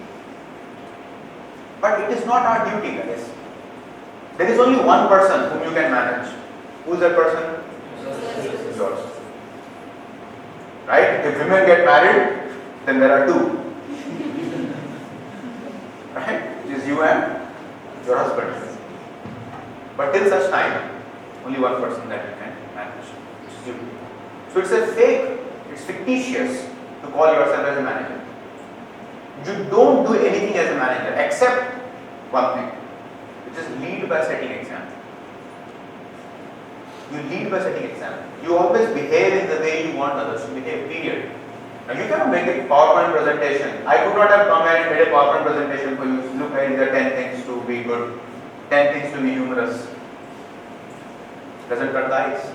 But it is not our duty, guys. There is only one person whom you can manage. Who is that person? Yours. Right? If women get married, then there are two. Right? Which is you and your husband. But till such time, only one person that you can manage, which is you. So it's a fake, it's fictitious to call yourself as a manager. You don't do anything as a manager except one thing, which is lead by setting example. You lead by setting example. You always behave in the way you want others to behave, period. Now you cannot make a PowerPoint presentation. I could not have come and made a PowerPoint presentation for you. Look, here are 10 things to be good, 10 things to be humorous. Doesn't cut the ice.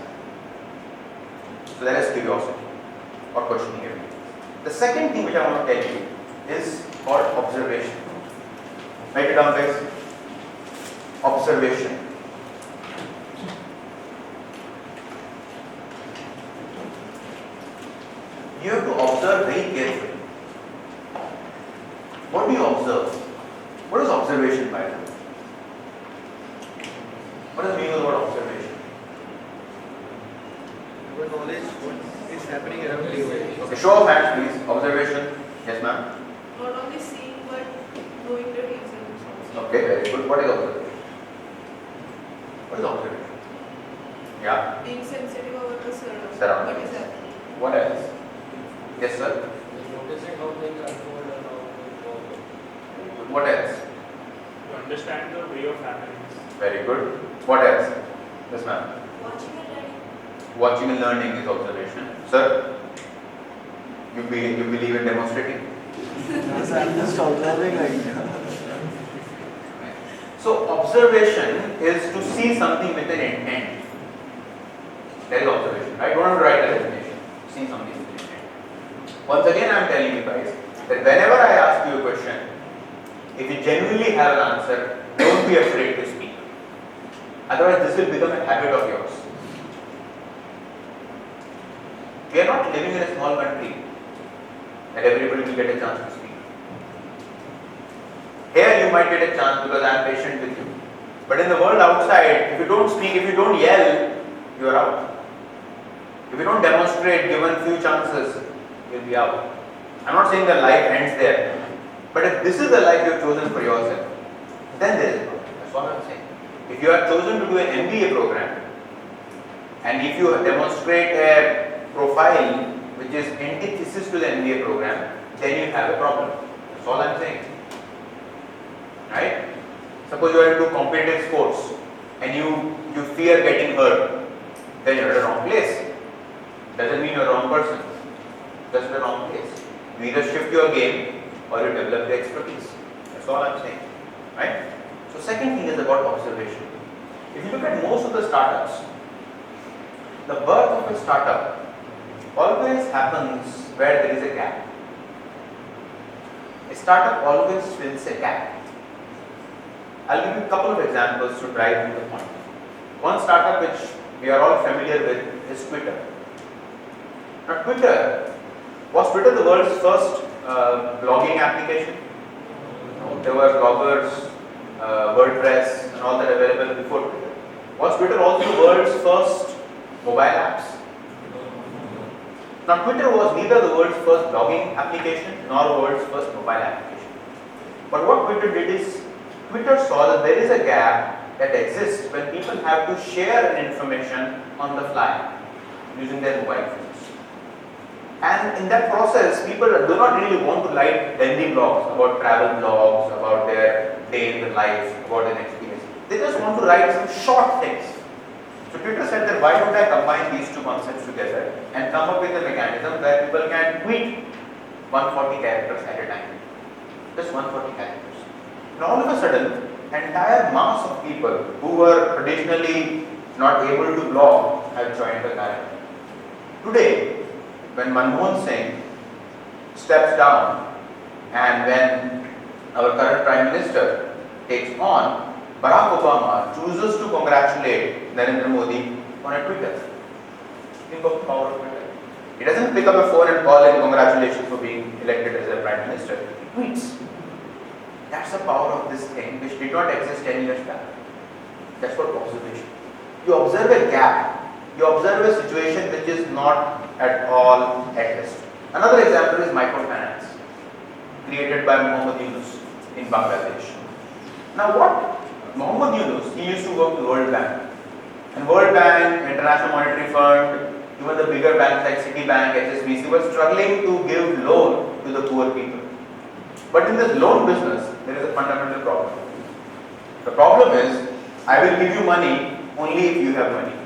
So that is curiosity or questioning everything. The second thing which I want to tell you is called observation. Write it down, guys. Observation. You have to observe very carefully. What do you observe? What is observation, by the way? What does it mean with the word observation? Your knowledge what is happening around you. Okay, show of hands, please. Observation. Yes, ma'am. Not only seeing but knowing the reasons also. Okay, very good. What is observation? What is observation? Yeah. Being sensitive about the Surroundings. what is happening. What else? Yes, sir. Noticing how things unfold and how they go. What else? To understand the way of happenings. Very good. What else? Yes, ma'am. Watching and learning. Watching and learning is observation. Sir, you believe in demonstrating? I'm just observing right now. So observation is to see something with an intent. That is observation. I don't have to write the definition. See something with an intent. Once again, I am telling you guys that whenever I ask you a question, if you genuinely have an answer, don't be afraid to speak. Otherwise, this will become a habit of yours. We are not living in a small country and everybody will get a chance to speak. Here you might get a chance because I am patient with you. But in the world outside, if you don't speak, if you don't yell, you are out. If you don't demonstrate, given few chances, you will be out. I am not saying that life ends there. But if this is the life you have chosen for yourself, then there is a problem. That's what I am saying. If you have chosen to do an MBA program, and if you demonstrate a profile which is antithesis to the MBA program, then you have a problem. That's all I am saying. Right? Suppose you are into competitive sports and you fear getting hurt, then you are at the wrong place. Doesn't mean you are the wrong person. Just the wrong place. You either shift your game or you develop the expertise. That's all I am saying. Right? So second thing is about observation. If you look at most of the startups, the birth of a startup always happens where there is a gap. a startup always fills a gap. I'll give you a couple of examples to drive home the point. One startup which we are all familiar with is Twitter. Now was Twitter the world's first blogging application? No, there were bloggers, WordPress and all that available before Twitter. Was Twitter also the world's first mobile apps? Now Twitter was neither the world's first blogging application nor the world's first mobile application. But what Twitter did is, Twitter saw that there is a gap that exists when people have to share an information on the fly using their mobile phones. And in that process, people do not really want to write lengthy blogs about travel blogs, about their day in the life, about an experience. They just want to write some short things. So Twitter said that why don't I combine these two concepts together and come up with a mechanism where people can tweet 140 characters at a time. Just 140 characters. And all of a sudden, entire mass of people who were traditionally not able to blog have joined the current. Today, when Manmohan Singh steps down and when our current Prime Minister takes on, Barack Obama chooses to congratulate Narendra Modi on a Twitter. Think of the power of Twitter. He doesn't pick up a phone and call him congratulations for being elected as a Prime Minister. He tweets. That's the power of this thing which did not exist 10 years back. That's what observation. You observe a gap. You observe a situation which is not at all at risk. Another example is microfinance, created by Muhammad Yunus in Bangladesh. Now what Muhammad Yunus, he used to work with World Bank. And World Bank, International Monetary Fund, even the bigger banks like Citibank, HSBC were struggling to give loan to the poor people. But in this loan business, there is a fundamental problem. The problem is, I will give you money only if you have money.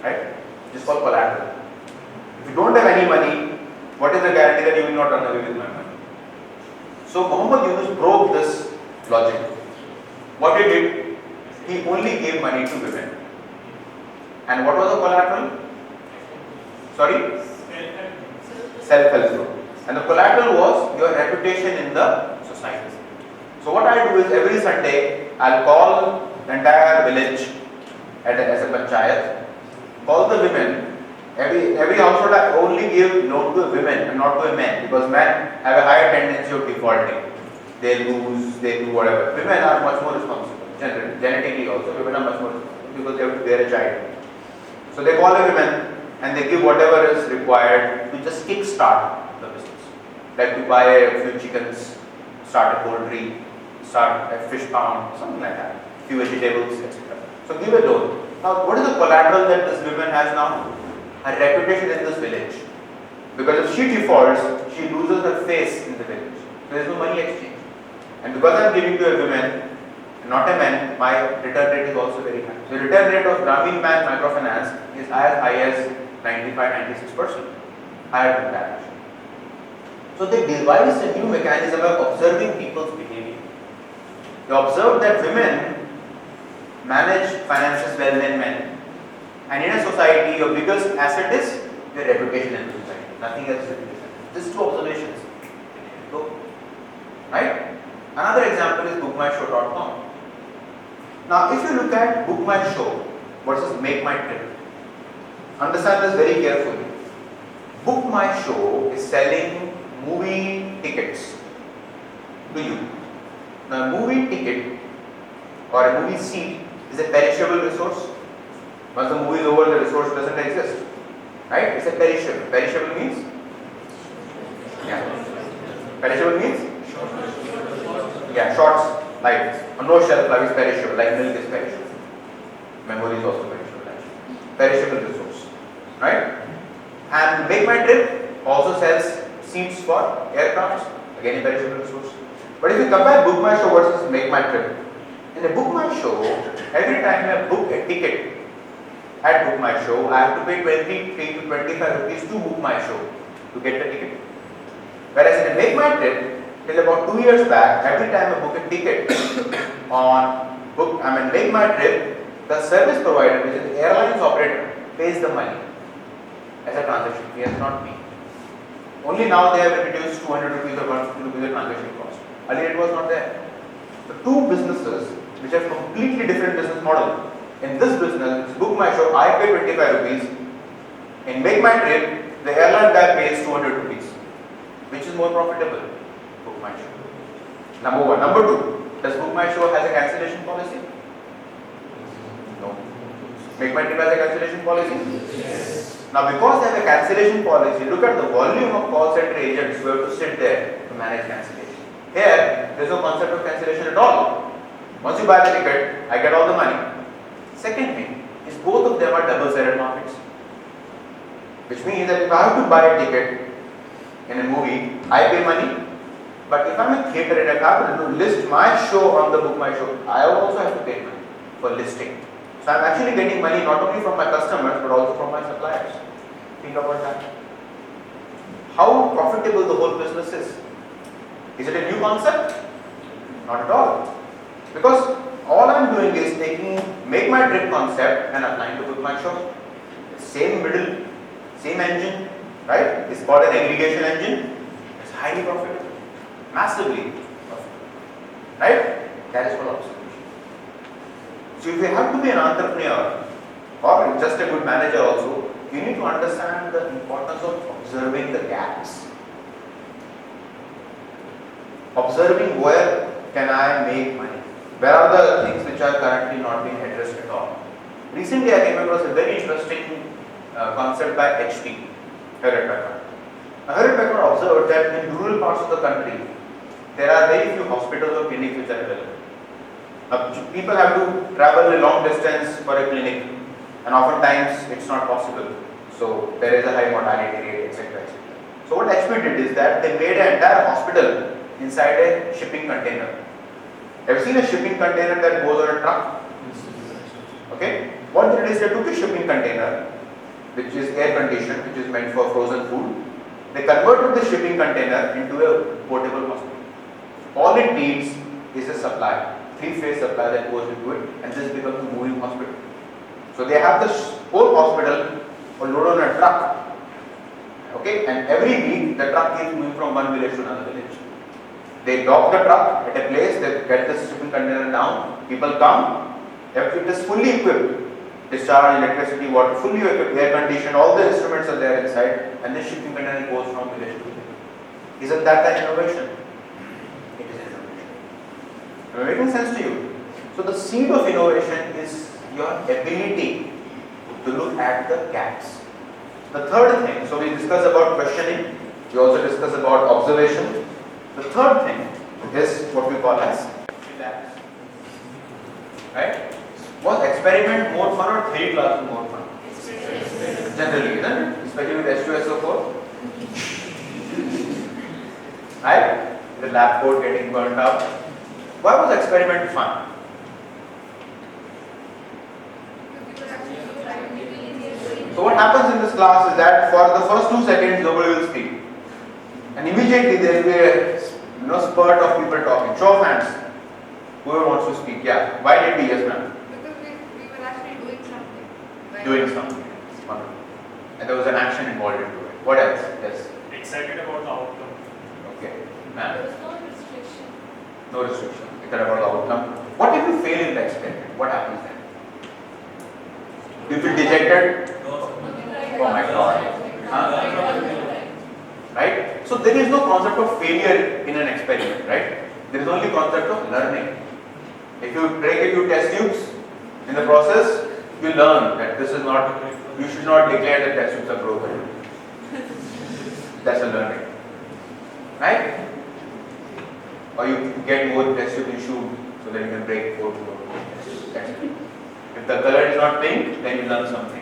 Right? This is called collateral. If you don't have any money, what is the guarantee that you will not run away with my money? So Muhammad Yunus broke this logic. What he did, he only gave money to women. And what was the collateral? Sorry? Self-help group. And the collateral was your reputation in the society. So what I do is every Sunday, I'll call the entire village as a panchayat, call the women. Every household I only give loan to women and not to a man, because men have a higher tendency of defaulting. They lose, they do whatever. Women are much more responsible, genetically also. Women are much more responsible because they have to bear a child. So they call the women and they give whatever is required to just kick-start the business. Like to buy a few chickens, start a poultry, start a fish pound, something like that. Few vegetables, etc. So give a loan. Now what is the collateral that this woman has now? Her reputation in this village. Because if she defaults, she loses her face in the village. So there is no money exchange. And because I am giving to a woman, not a man, my return rate is also very high. The return rate of Grameen Bank microfinance is as high as 95-96%, higher than that. So they devised a new mechanism of observing people's behavior. They observed that women manage finances well than men. And in a society, your biggest asset is your reputation in the society. Nothing else is just two observations. So, right? Another example is bookmyshow.com. Now, if you look at bookmyshow versus MakeMyTrip, understand this very carefully. Bookmyshow is selling movie tickets to you. Now, a movie ticket or a movie seat is a perishable resource. Once the movie is over, the resource doesn't exist. Right? It's a perishable. Perishable means? Yeah. Perishable means? Yeah, short life. No shelf life is perishable, like milk is perishable. Memory is also perishable. Perishable resource. Right? And MakeMyTrip also sells seats for aircrafts, again a perishable resource. But if you compare BookMyShow versus MakeMyTrip, in a BookMyShow, every time I book a ticket at BookMyShow, I have to pay 23 to 25 rupees to BookMyShow to get the ticket. Whereas in a MakeMyTrip, till about 2 years back, every time I book a ticket on MakeMyTrip, the service provider, which is the airline's operator, pays the money as a transaction fee, as not me. Only now they have introduced 200 rupees or 150 rupees of transaction cost. Earlier it was not there. The two businesses which have completely different business model. In this business, book my show, I pay 25 rupees. In make my trip, the airline guy pays 200 rupees. Which is more profitable? Book my show. Number one. Number two, does book my show has a cancellation policy? No. Make my trip has a cancellation policy? Yes. Now because they have a cancellation policy, look at the volume of call center agents who have to sit there to manage cancellation. Here, there is no concept of cancellation at all. Once you buy the ticket, I get all the money. Second thing is both of them are double-sided markets. Which means that if I have to buy a ticket in a movie, I pay money. But if I'm a theatre and if I have to list my show on the book my show, I also have to pay money for listing. So I'm actually getting money not only from my customers but also from my suppliers. Think about that. How profitable the whole business is. Is it a new concept? Not at all. Because all I'm doing is taking make my trip concept and applying to book my show. Same middle, same engine, right? It's called an aggregation engine. It's highly profitable, massively profitable, right? That is called observation. So if you have to be an entrepreneur or just a good manager also, you need to understand the importance of observing the gaps. Observing where can I make money? Where are the things which are currently not being addressed at all? Recently I came across a very interesting concept by HP, Hewlett Packard. Hewlett Packard observed that in rural parts of the country, there are very few hospitals or clinics which are available. People have to travel a long distance for a clinic and oftentimes it's not possible. So there is a high mortality rate, etc. etc. So what HP did is that they made an entire hospital inside a shipping container. Have you seen a shipping container that goes on a truck? Okay. What they did is they took a shipping container which is air conditioned, which is meant for frozen food. They converted the shipping container into a portable hospital. All it needs is a supply, three-phase supply that goes into it, and this becomes a moving hospital. So they have the whole hospital loaded on a truck. Okay, and every week the truck keeps moving from one village to another village. They dock the truck at a place, they get the shipping container down, people come, it is fully equipped, discharge, electricity, water, fully equipped, air conditioned, all the instruments are there inside, and the shipping container goes from village to village. Isn't that an innovation? It is an innovation. Am I making sense to you? So the seed of innovation is your ability to look at the gaps. The third thing, so we discussed about questioning, we also discussed about observation. The third thing is what we call as relax. Right? Was experiment more fun or theory class more fun? Generally, isn't it? Especially with H2SO4. Right? The lab coat getting burnt out. Why was experiment fun? So what happens in this class is that for the first 2 seconds nobody will speak. And immediately there will be a spurt of people talking. Show of hands. Whoever wants to speak. Yeah. Why did we? Yes, ma'am. Because we were actually doing something. Doing something. Wonderful. And there was an action involved into it. What else? Yes. Excited about the outcome. Okay. Ma'am. There was no restriction. No restriction. Excited about the outcome. What if you fail in the experiment? What happens then? You feel dejected? Oh my God. Right? So there is no concept of failure in an experiment, right? There is only concept of learning. If you break a few test tubes in the process, you learn that this is not, you should not declare that test tubes are broken. That's a learning. Right? Or you get more test tubes issued so that you can break 4 more test tubes. That's it. If the color is not pink, then you learn something.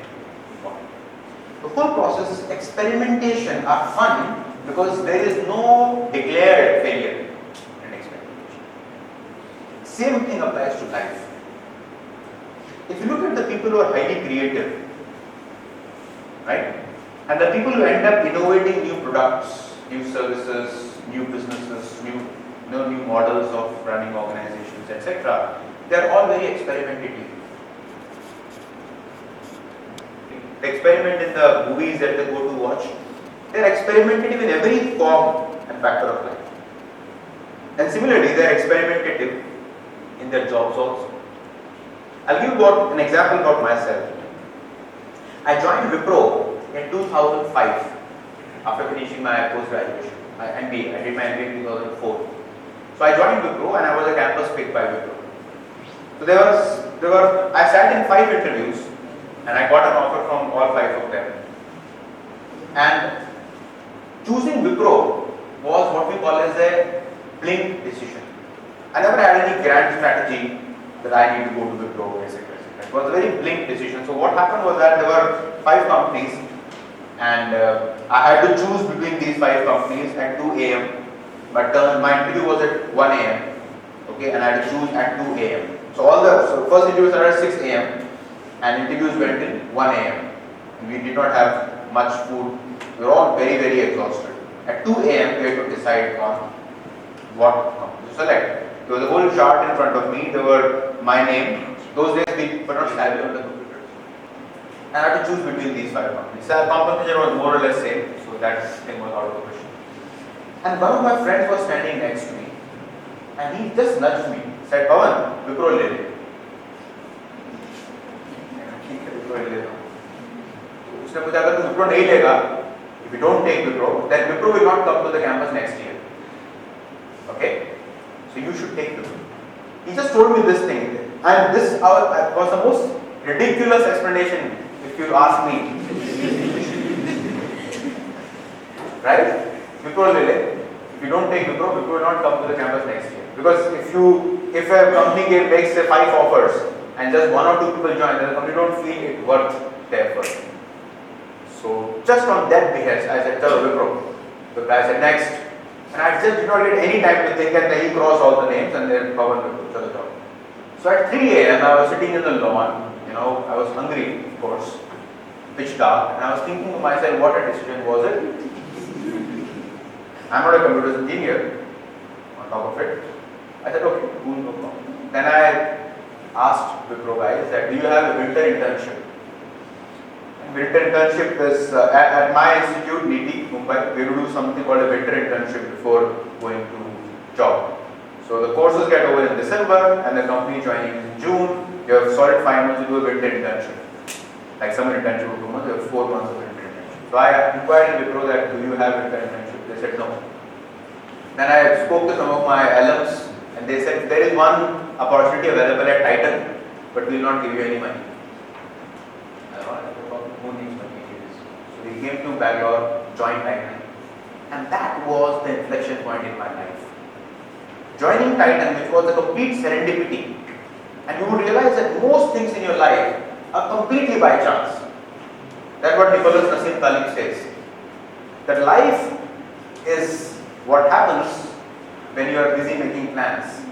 The whole process is experimentation are fun because there is no declared failure in experimentation. Same thing applies to life. If you look at the people who are highly creative, right, and the people who end up innovating new products, new services, new businesses, new models of running organizations, etc., they are all very experimentative. They experiment in the movies that they go to watch. They are experimentative in every form and factor of life. And similarly, they are experimentative in their jobs also. I'll give you an example about myself. I joined Wipro in 2005 after finishing my post-graduation, my MBA. I did my MBA in 2004. So I joined Wipro and I was a campus pick by Wipro. So I sat in 5 interviews and I got an offer from all 5 of them. And choosing Wipro was what we call as a blink decision. I never had any grand strategy that I need to go to Wipro, etc. It was a very blink decision. So what happened was that there were 5 companies and I had to choose between these 5 companies at 2 a.m. But my interview was at 1 a.m. Okay, and I had to choose at 2 a.m. So first interview started at 6 a.m. and interviews went till 1 a.m. We did not have much food. We were all very, very exhausted. At 2 a.m. we had to decide on what company to select. There was a whole chart in front of me. There were my name. Those days we were not savvy on the computers. And I had to choose between these 5 companies. So compensation was more or less same. So that thing was out of the question. And one of my friends was standing next to me. And he just nudged me. Said, Pavan, Wipro le le. उसने पूछा अगर तू विप्रो नहीं लेगा, if you don't take Wipro, then Wipro will not come to the campus next year. Okay, so you should take Wipro. He just told me this thing, and this was the most ridiculous explanation, if you ask me. Right? Wipro le le. If you don't take Wipro, Wipro will not come to the campus next year. Because if a company makes say 5 offers and just 1 or 2 people join, then the company don't feel it worth the effort. So just on that behest, I said, "Chalo Wipro." The guy said, "Next." And I just did not get any time to think, and then he crossed all the names and then Pavan Wipro, chalo chalo. So at 3 a.m. I was sitting in the lawn, I was hungry, of course, pitch dark, and I was thinking to myself, what a decision was it? I'm not a computer engineer, on top of it. I said, okay, cool, no problem. Then I asked Wipro guys that, do you have a winter internship? And winter internship is, at my institute, NITI, Mumbai, we do something called a winter internship before going to job. So the courses get over in December and the company joining in June. You have solid 5 months to do a winter internship. Like summer internship of 2 months, you have 4 months of winter internship. So I inquired in Wipro that, do you have winter internship? They said no. Then I spoke to some of my alums and they said there is one opportunity available at Titan, but we will not give you any money. I thought, who needs money? So we came to Bangalore, joined Titan, and that was the inflection point in my life. Joining Titan, which was a complete serendipity, and you would realize that most things in your life are completely by chance. That's what Nicholas Nassim Taleb says. That life is what happens when you are busy making plans.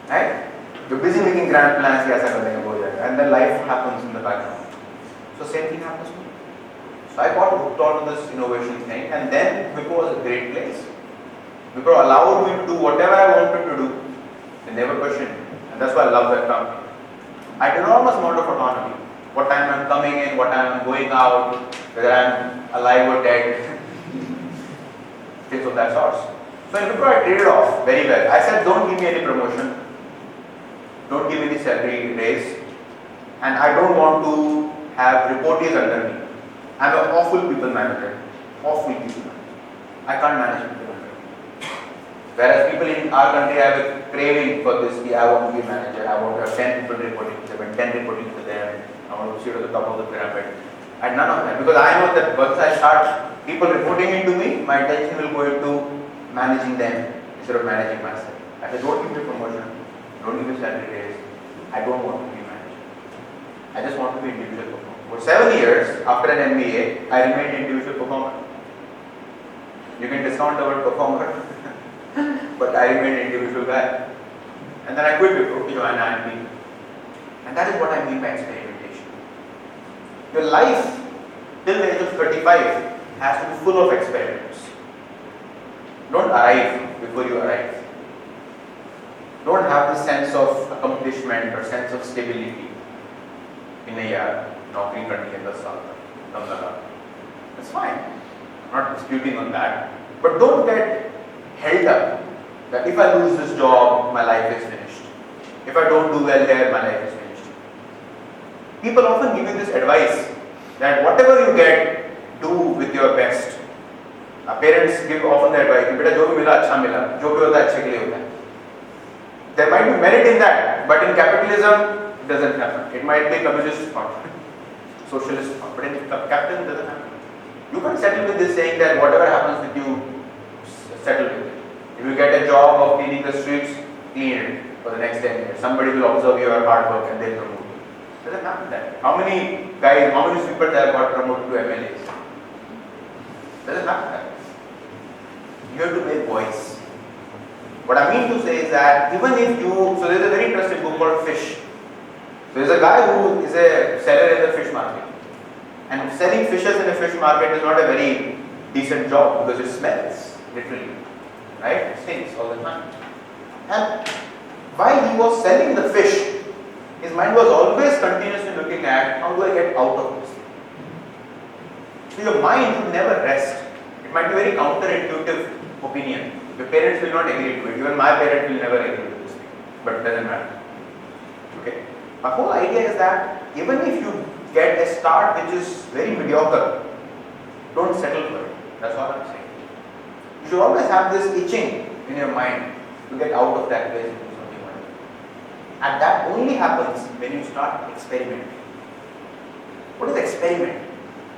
Right? You're busy making grand plans, and then life happens in the background. So same thing happens to me. So I got hooked onto this innovation thing, and then Wipro was a great place. Wipro allowed me to do whatever I wanted to do. They never questioned me, and that's why I love that company. I had enormous amount of autonomy. What time I'm coming in, what time I'm going out, whether I'm alive or dead. Things of that sort. So in Wipro I traded off very well. I said, don't give me any promotion, don't give me any salary raise, and I don't want to have reportees under me. I'm an awful people manager. Awful people manager. I can't manage people under me. Whereas people in our country have a craving for this, I want to be a manager, I want to have 10 people reporting to them, 10 reporting to them, I want to sit at the top of the pyramid. And none of that, because I know that once I start people reporting into me, my attention will go into managing them instead of managing myself. I said, don't give me promotion, don't give me salary raise, I don't want to be manager. I just want to be individual performer. For 7 years after an MBA, I remained individual performer. You can discount the word performer, but I remained individual guy. And then I quit Wipro to join IIM. And that is what I mean by experimentation. Your life till the age of 35 has to be full of experiments. Don't arrive before you arrive. Don't have the sense of accomplishment or sense of stability in a year. नौकरी करनी है 10 साल तक, कम लगा. That's fine. I'm not disputing on that. But don't get held up that if I lose this job, my life is finished. If I don't do well here, my life is finished. People often give you this advice that whatever you get, do with your best. Parents give often the advice, beta jo bhi mila acha mila, jo bhi hota hai achhe ke liye hota hai. There might be merit in that, but in capitalism, it doesn't happen. It might be communist thought, socialist thought, but in capitalism, it doesn't happen. You can't settle with this saying that whatever happens with you, settle with it. If you get a job of cleaning the streets, clean it for the next 10 years. Somebody will observe your hard work and they'll promote you. It doesn't happen that. How many guys, how many sweepers have got promoted to MLAs? It doesn't happen that. You have to make voice. What I mean to say is that even if you, so there's a very interesting book called Fish. So there's a guy who is a seller in the fish market. And selling fishes in a fish market is not a very decent job because it smells, literally. Right? It stinks all the time. And while he was selling the fish, his mind was always continuously looking at how do I get out of this? So your mind should never rest. It might be very counterintuitive opinion. Your parents will not agree to it. Even my parents will never agree to this thing. But it doesn't matter. Okay? My whole idea is that even if you get a start which is very mediocre, don't settle for it. That's all I'm saying. You should always have this itching in your mind to get out of that place and do something wonderful. And that only happens when you start experimenting. What is experiment?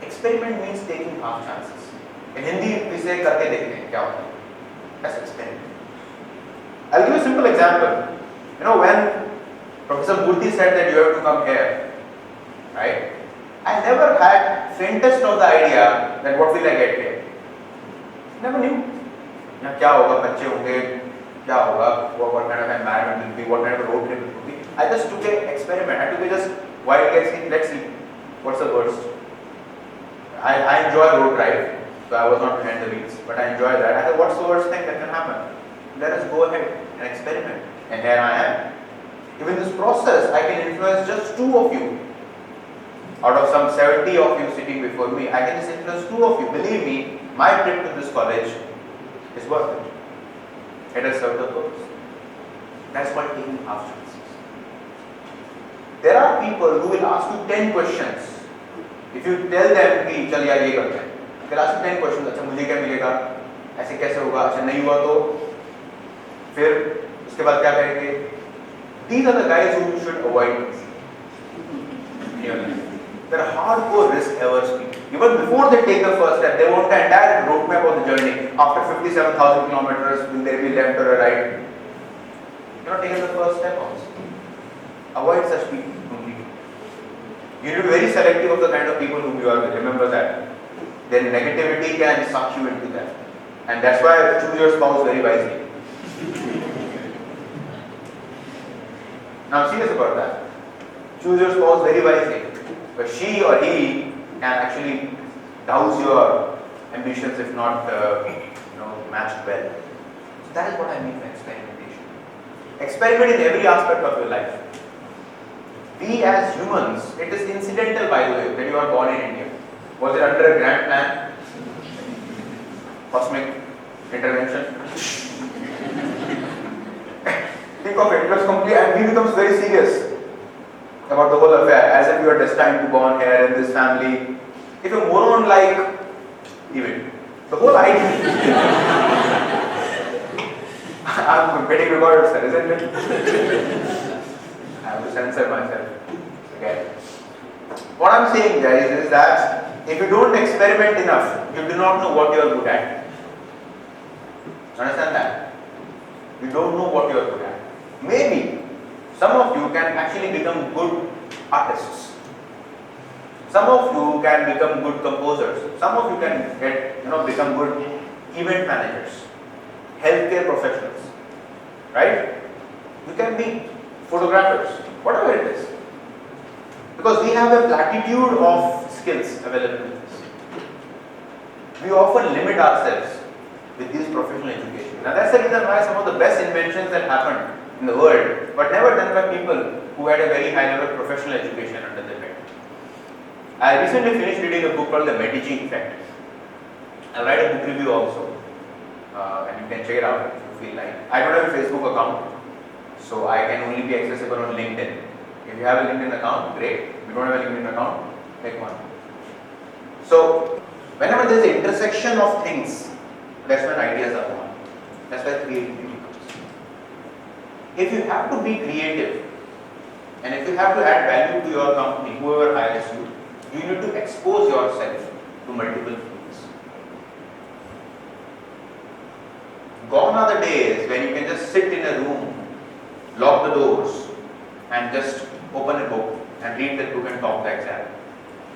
Experiment means taking half chances. In Hindi, we say करके देखते हैं क्या होता है. That's experiment. I'll give you a simple example. You know, when Professor Murthy said that you have to come here, right? I never had faintest of the idea that what will I get here. Never knew. यहाँ क्या होगा, बच्चे होंगे, क्या होगा, what kind of environment will be, what kind of road trip will be. I just took an experiment. I took a just wild guess. Let's see what's the worst. I enjoy road drive, so I was not behind the wheels, but I enjoy that. I said, what's the worst thing that can happen? Let us go ahead and experiment. And here I am. Even this process, I can influence just 2 of you. Out of some 70 of you sitting before me, I can just influence 2 of you. Believe me, my trip to this college is worth it. It has served the purpose. That's called taking half chances. There are people who will ask you 10 questions. If you tell them कि चल यार ये करते हैं, they'll ask you 10 questions. अच्छा मुझे क्या मिलेगा? ऐसे कैसे होगा? अच्छा नहीं हुआ तो फिर उसके बाद क्या करेंगे? These are the guys who you should avoid. They're hardcore risk averse people. Even before they take the first step, they want the entire roadmap of the journey. After 57,000 kilometers, will there be left or a right? You're not taking the first step also. Avoid such people. You need to be very selective of the kind of people whom you are with. Remember that. Their negativity can suck you into that. And that's why choose your spouse very wisely. Now I'm serious about that. Choose your spouse very wisely. But she or he can actually douse your ambitions if not matched well. So that is what I mean by experimentation. Experiment in every aspect of your life. We as humans, it is incidental by the way that you are born in India. Was it under a grand plan? Cosmic intervention? Think of it, it was complete and he becomes very serious about the whole affair as if you are destined to be born here in this family. If a moron like, even the whole idea. I'm getting recorded, sir, isn't it? I have to censor myself again. What I'm saying, guys, is that if you don't experiment enough, you do not know what you are good at. Understand that? You don't know what you are good at. Maybe some of you can actually become good artists. Some of you can become good composers. Some of you can become good event managers, healthcare professionals, right? You can be photographers, whatever it is. Because we have a platitude of skills available with us. We often limit ourselves with these professional education. And that's the reason why some of the best inventions that happened in the world were never done by people who had a very high level of professional education under their belt. I recently finished reading a book called The Medici Effect. I'll write a book review also, and you can check it out if you feel like. I don't have a Facebook account, so I can only be accessible on LinkedIn. If you have a LinkedIn account, great. If you don't have a LinkedIn account, make one. So, whenever there is an intersection of things, that's when ideas are born. That's why creativity comes. If you have to be creative, and if you have to add value to your company, whoever hires you, you need to expose yourself to multiple fields. Gone are the days when you can just sit in a room, lock the doors, and just open a book and read the book and top the exam.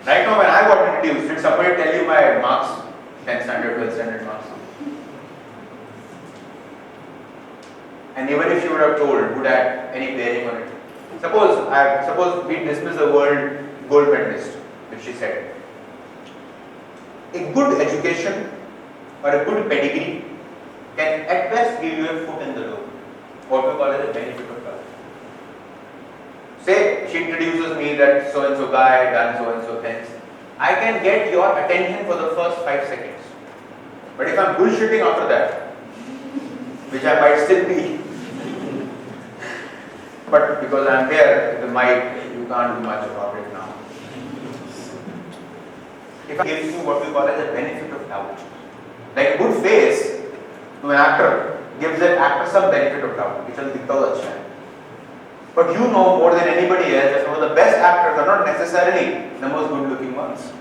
Right now, when I got introduced, did somebody tell you my marks? 10 standard, 12 standard marks. And even if you would have told, would have any bearing on it? Suppose we dismiss the word gold medalist, which she said. A good education or a good pedigree can at best give you a foot in the door. What we call as a benefit of doubt. Say she introduces me that so and so guy done so and so things. I can get your attention for the first 5 seconds. But if I'm bullshitting after that, which I might still be, but because I'm here, the mic, you can't do much about it now. If I give you what we call as a benefit of doubt, like a good face to an actor gives an actor some benefit of doubt, which will be अच्छा. But you know more than anybody else that some of the best actors are not necessarily the most good looking ones.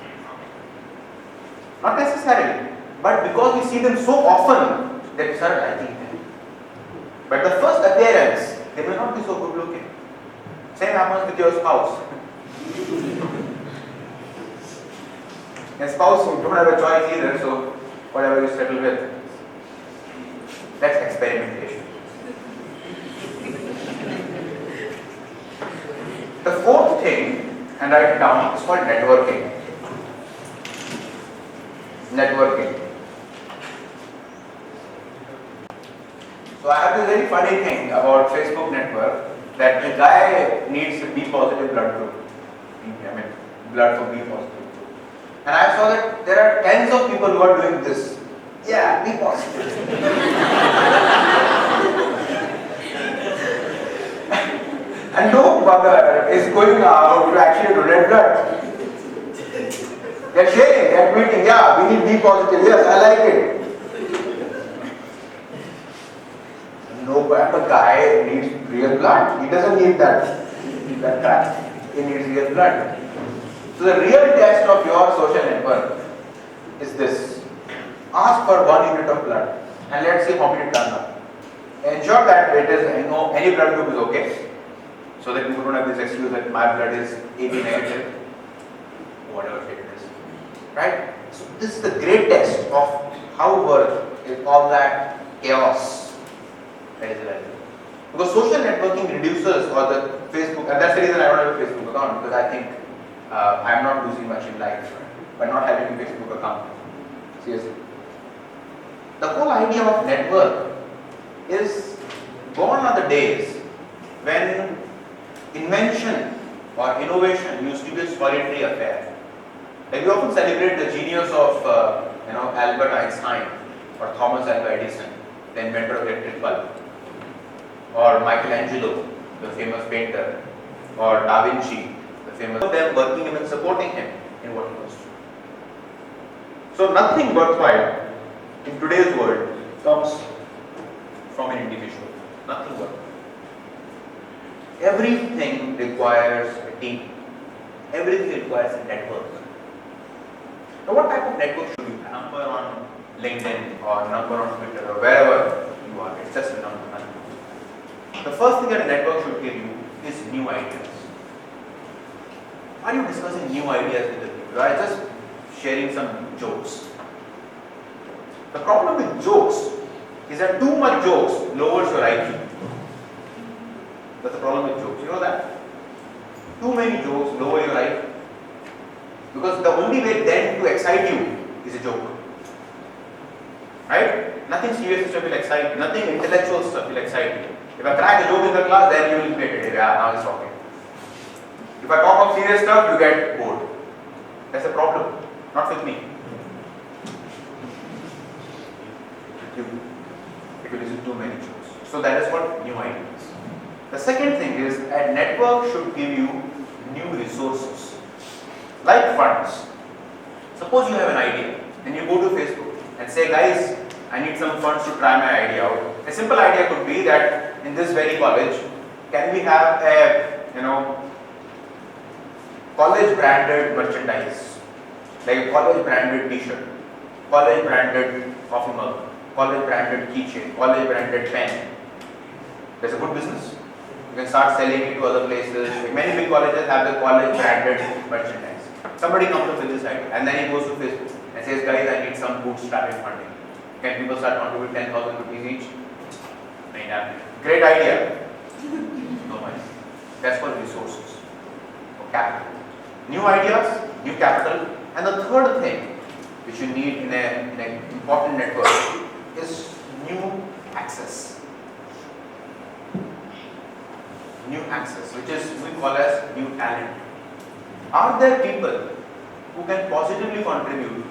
Not necessarily. But because we see them so often, that we start liking them. But the first appearance, they may not be so good looking. Same happens with your spouse. Your spouse, you don't have a choice either, so whatever you settle with, that's experimentation. The fourth thing, and write it down, is called networking. Networking. So I have this very funny thing about Facebook network that the guy needs a B positive blood group. I mean, blood for B positive group. And I saw that there are tens of people who are doing this. Yeah, B positive. And no bugger is going out to actually donate blood. They're sharing, they're tweeting, yeah, we need B positive, yes, I like it. No, but the guy needs real blood. He doesn't need that crap. He needs real blood. So the real test of your social network is this. Ask for 1 unit of blood and let's see how many turn up. Ensure that it is, any blood group is okay. So that people don't have this excuse that my blood is AB negative, whatever it is. Right? So this is the great test of how work is all that chaos that is relevant. Because social networking reduces, or the Facebook, and that's the reason I don't have a Facebook account, because I think I'm not losing much in life by not having a Facebook account. Seriously. The whole idea of network is gone are the days when invention or innovation used to be a solitary affair. Like we often celebrate the genius of Albert Einstein or Thomas Alva Edison, the inventor of electric bulb, or Michelangelo, the famous painter, or Da Vinci, the famous of them working him and supporting him in what he was doing. So nothing worthwhile in today's world comes from an individual. Nothing worthwhile. Everything requires a team. Everything requires a network. Now what type of network should you have? Number on LinkedIn or number on Twitter or wherever you are. It's just a number. The first thing that a network should give you is new ideas. Are you discussing new ideas with the people? Are you just sharing some jokes? The problem with jokes is that too much jokes lowers your IQ. That's the problem with jokes. You know that? Too many jokes lower your IQ. Because the only way then to excite you is a joke. Right? Nothing serious stuff will excite you. Nothing intellectual stuff will excite you. If I crack a joke in the class, then you will get it. Yeah, now it's talking. If I talk of serious stuff, you get bored. That's a problem. Not with me. If you listen to many shows. So that is what new ideas. The second thing is a network should give you new resources, like funds. Suppose you have an idea and you go to Facebook and say, guys, I need some funds to try my idea out. A simple idea could be that in this very college, can we have a college branded merchandise, like a college branded t-shirt, college branded coffee mug, college branded keychain, college branded pen. That's a good business. You can start selling it to other places. Many big colleges have the college branded merchandise. Somebody comes up with this idea and then he goes to Facebook and says, guys, I need some bootstrapping funding. Can people start contributing 10,000 rupees each? Great idea. No money. That's called resources or capital. New ideas, new capital. And the third thing which you need in an important network is new access. New access, which is we call as new talent. Are there people who can positively contribute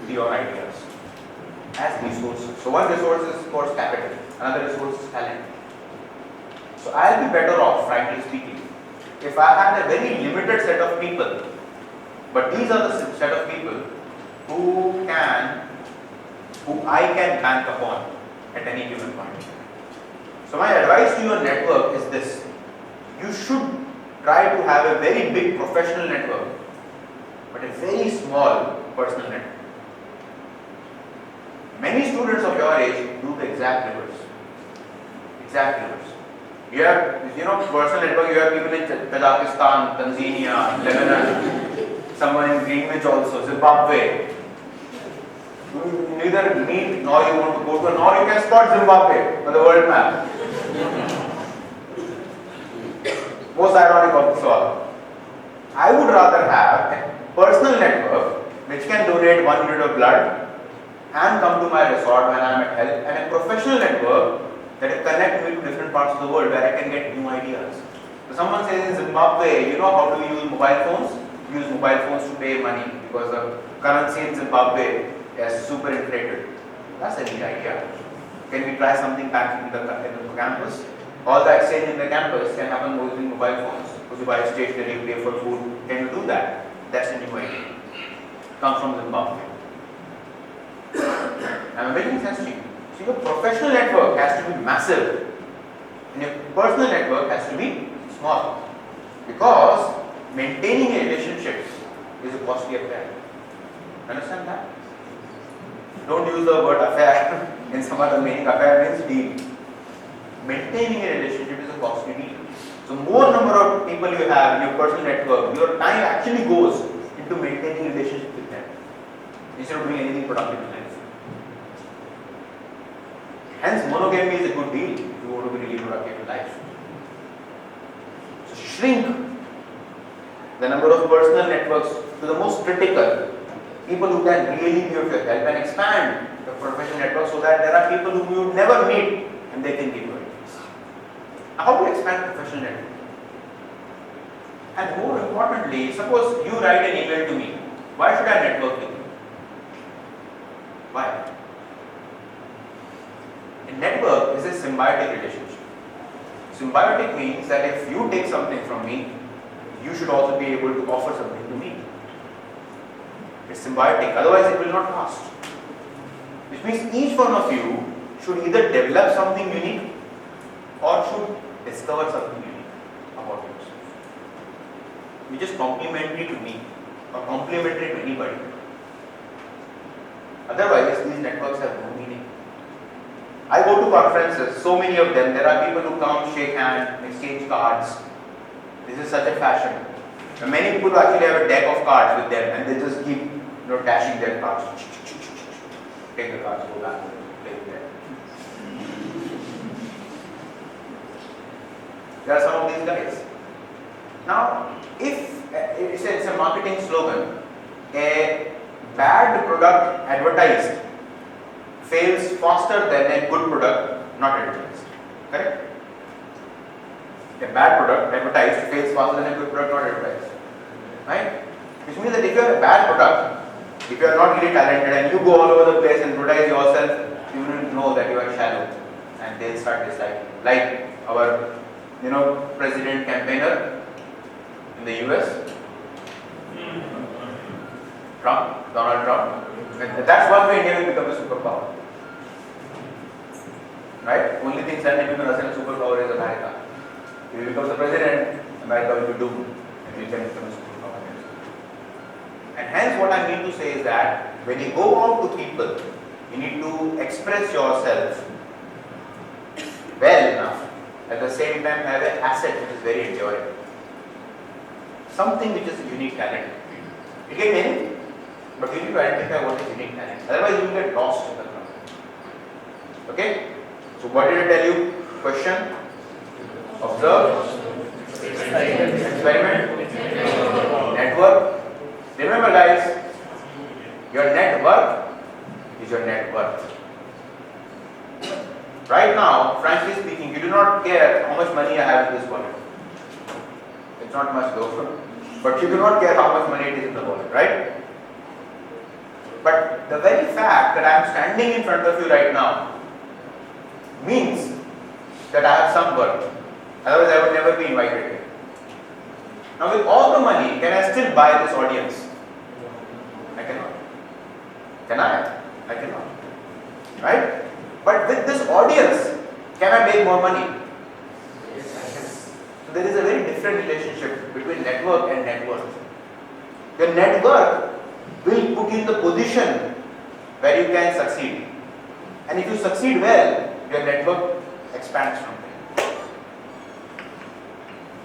to your ideas as resources? So one resource is of course capital, another resource is talent. So I'll be better off, frankly speaking, if I had a very limited set of people, but these are the set of people who I can bank upon at any given point. So my advice to your network is this: you should try to have a very big professional network, but a very small personal network. Many students of your age do the exact reverse. Exact reverse. You have, personal network, you have people in Kazakhstan, Tanzania, Lebanon, someone in Greenwich also, Zimbabwe. You neither meet nor you want to go to, nor you can spot Zimbabwe on the world map. Most ironic of this all. I would rather have a personal network which can donate 1 unit of blood and come to my resort when I am at health, and a professional network that will connect me to different parts of the world where I can get new ideas. So someone says in Zimbabwe, how do you use mobile phones? You use mobile phones to pay money because the currency in Zimbabwe is super inflated. That's a neat idea. Can we try something back in the campus? All the exchange in the campus can happen using mobile phones. Because you buy stationery, you pay for food. Can you do that? That's a new idea. Comes from Zimbabwe. I'm making sense to you. So your professional network has to be massive and your personal network has to be small, because maintaining a relationship is a costly affair. Understand that? Don't use the word affair in some other meaning. Affair means deal. Maintaining a relationship is a costly deal. So more number of people you have in your personal network, your time actually goes into maintaining a relationship with them instead of doing anything productive in life. Hence, monogamy is a good deal if you want to be really productive in life. So shrink the number of personal networks to the most critical, people who can really be of your help, and expand your professional network so that there are people whom you would never meet and they can give you ideas. How to expand professional network? And more importantly, suppose you write an email to me. Why should I network with you? Why? A network is a symbiotic relationship. Symbiotic means that if you take something from me, you should also be able to offer something to me. It's symbiotic, otherwise it will not last. Which means each one of you should either develop something unique or should discover something unique about yourself, which is complementary to me or complementary to anybody. Otherwise, these networks have no meaning. I go to conferences, so many of them, there are people who come, shake hands, exchange cards. This is such a fashion. And many people actually have a deck of cards with them and they just keep dashing their cards. Take the cards, go back, play with them. There are some of these guys. Now, if it's a marketing slogan, a bad product advertised fails faster than a good product not advertised. Correct? A bad product advertised fails faster than a good product not advertised. Right? Which means that if you are a bad product, if you are not really talented and you go all over the place and advertise yourself, you will know that you are shallow, and they'll start disliking. Like our, president campaigner in the US, Donald Trump. And that's one way India will become a superpower. Right? Only thing that will become a superpower is America. If he becomes the president, America will be doomed, and we can become a superpower. And hence, what I mean to say is that when you go out to people, you need to express yourself well enough. At the same time, have an asset which is very enduring. Something which is a unique talent. It can be anything, but you need to identify what is unique talent. Otherwise, you will get lost in the crowd. Okay? So, what did I tell you? Question, observe, experiment, network. Remember, guys, your network is your net worth. Right now, frankly speaking, you do not care how much money I have in this wallet. It's not much though, but you do not care how much money it is in the wallet, right? But the very fact that I am standing in front of you right now means that I have some worth. Otherwise, I would never be invited here. Now, with all the money, can I still buy this audience? I cannot. Can I? I cannot. Right? But with this audience, can I make more money? Yes, I can. So there is a very different relationship between network and net worth. Your network will put you in the position where you can succeed. And if you succeed well, your network expands from there.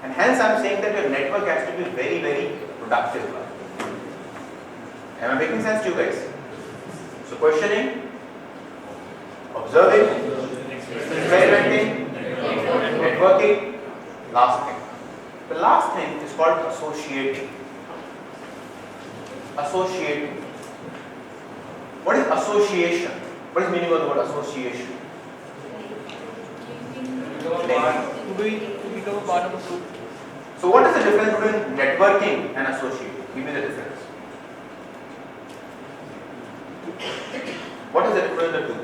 And hence I am saying that your network has to be very, very productive. Am I making sense to you guys? So questioning, observing, experimenting, networking, last thing. The last thing is called associating. Associating. What is association? What is the meaning of the word association? To become a part of a group. So what is the difference between networking and associating? Give me the difference. What is the difference between the two?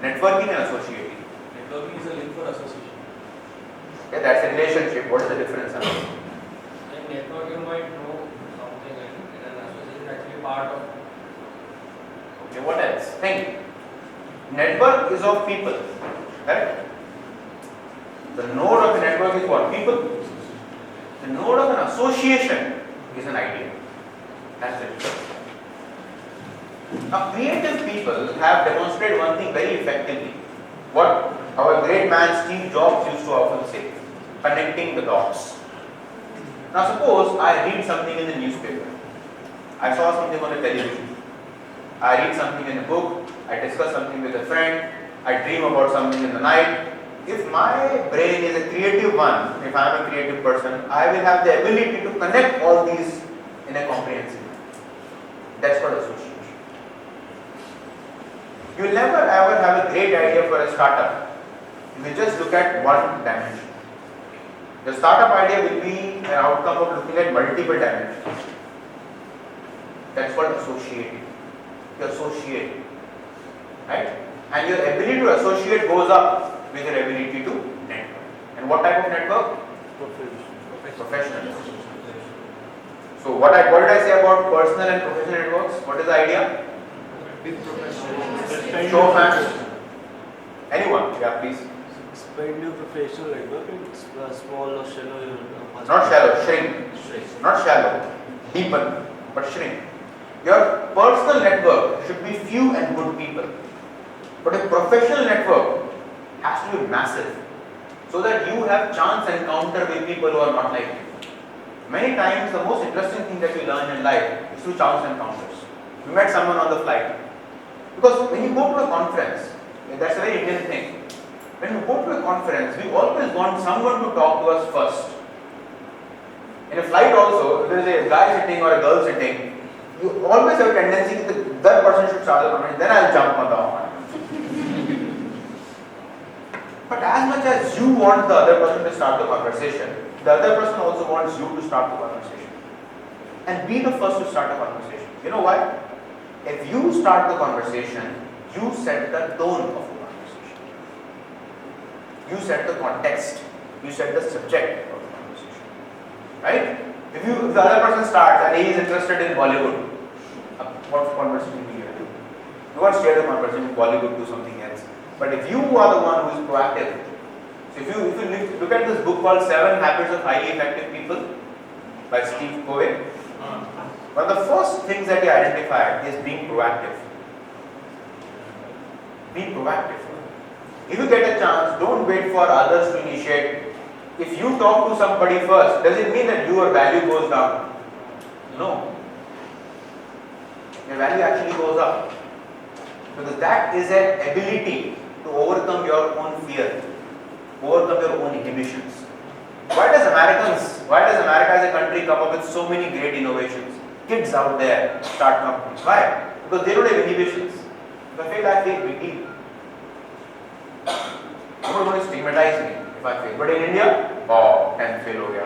Networking and associating. Networking is a link for association. Okay, that's a relationship. What is the difference? In network, you might know something, and in an association, is actually part of. Okay, what else? Think. Network is of people. Correct? The node of a network is what? People. The node of an association is an idea. That's it. Now, creative people have demonstrated one thing very effectively. What our great man Steve Jobs used to often say, connecting the dots. Now, suppose I read something in the newspaper. I saw something on the television. I read something in a book. I discuss something with a friend. I dream about something in the night. If my brain is a creative one, if I am a creative person, I will have the ability to connect all these in a comprehensive way. That's what association. You will never ever have a great idea for a startup if you just look at one dimension. The startup idea will be an outcome of looking at multiple dimensions. That's called associating. You associate, right? And your ability to associate goes up with your ability to network. And what type of network? Professional. So what did I say about personal and professional networks? What is the idea? With professional. Show of hands. Anyone? Yeah, please. Expand your professional network in small or shallow. Not shallow, shrink. Not shallow, deepen, but shrink. Your personal network should be few and good people. But a professional network has to be massive, so that you have chance encounter with people who are not like you. Many times the most interesting thing that you learn in life is through chance encounters. You met someone on the flight. Because when you go to a conference, that's a very Indian thing. When you go to a conference, we always want someone to talk to us first. In a flight also, if there is a guy sitting or a girl sitting, you always have a tendency that that person should start the conversation, then I'll jump on the horn. But as much as you want the other person to start the conversation, the other person also wants you to start the conversation. And be the first to start the conversation. You know why? If you start the conversation, you set the tone of the conversation. You set the context. You set the subject of the conversation. Right? If the other person starts and he is interested in Bollywood, what conversation do you have? You won't steer the conversation from Bollywood to something else. But if you are the one who is proactive, so if you look at this book called 7 Habits of Highly Effective People by Steve Covey, one of the first things that he identified is being proactive. Be proactive. If you get a chance, don't wait for others to initiate. If you talk to somebody first, does it mean that your value goes down? No. Your value actually goes up. Because that is an ability to overcome your own fear, overcome your own inhibitions. Why does America as a country come up with so many great innovations? Kids out there start companies. Why? Because they don't have inhibitions. If I fail, I fail, big deal. Nobody wants to stigmatize me if I fail. But in India, 10 fail हो गया.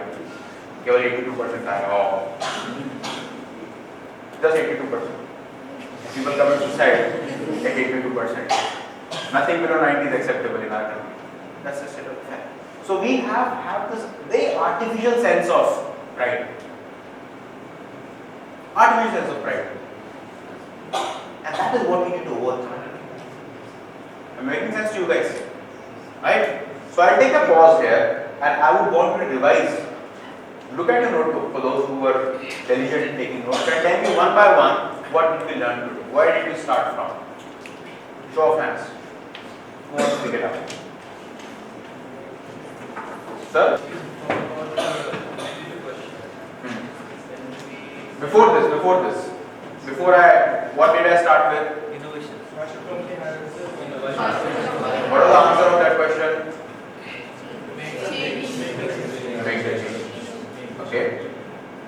केवल 82% आया. Just 82%. People commit suicide at 82%. Nothing below 90 is acceptable in our country. That's the state of fact. So we have this very artificial sense of pride. Artificial sense of pride. And that is what we need to overcome. I'm making sense to you guys. Right? So I'll take a pause here and I would want you to revise. Look at your notebook for those who were diligent in taking notes and tell me one by one what did we learn today? Where did we start from? Show of hands. Who wants to pick it up? Sir? What did I start with? Innovation. What was the answer of that question? Make the change. Okay.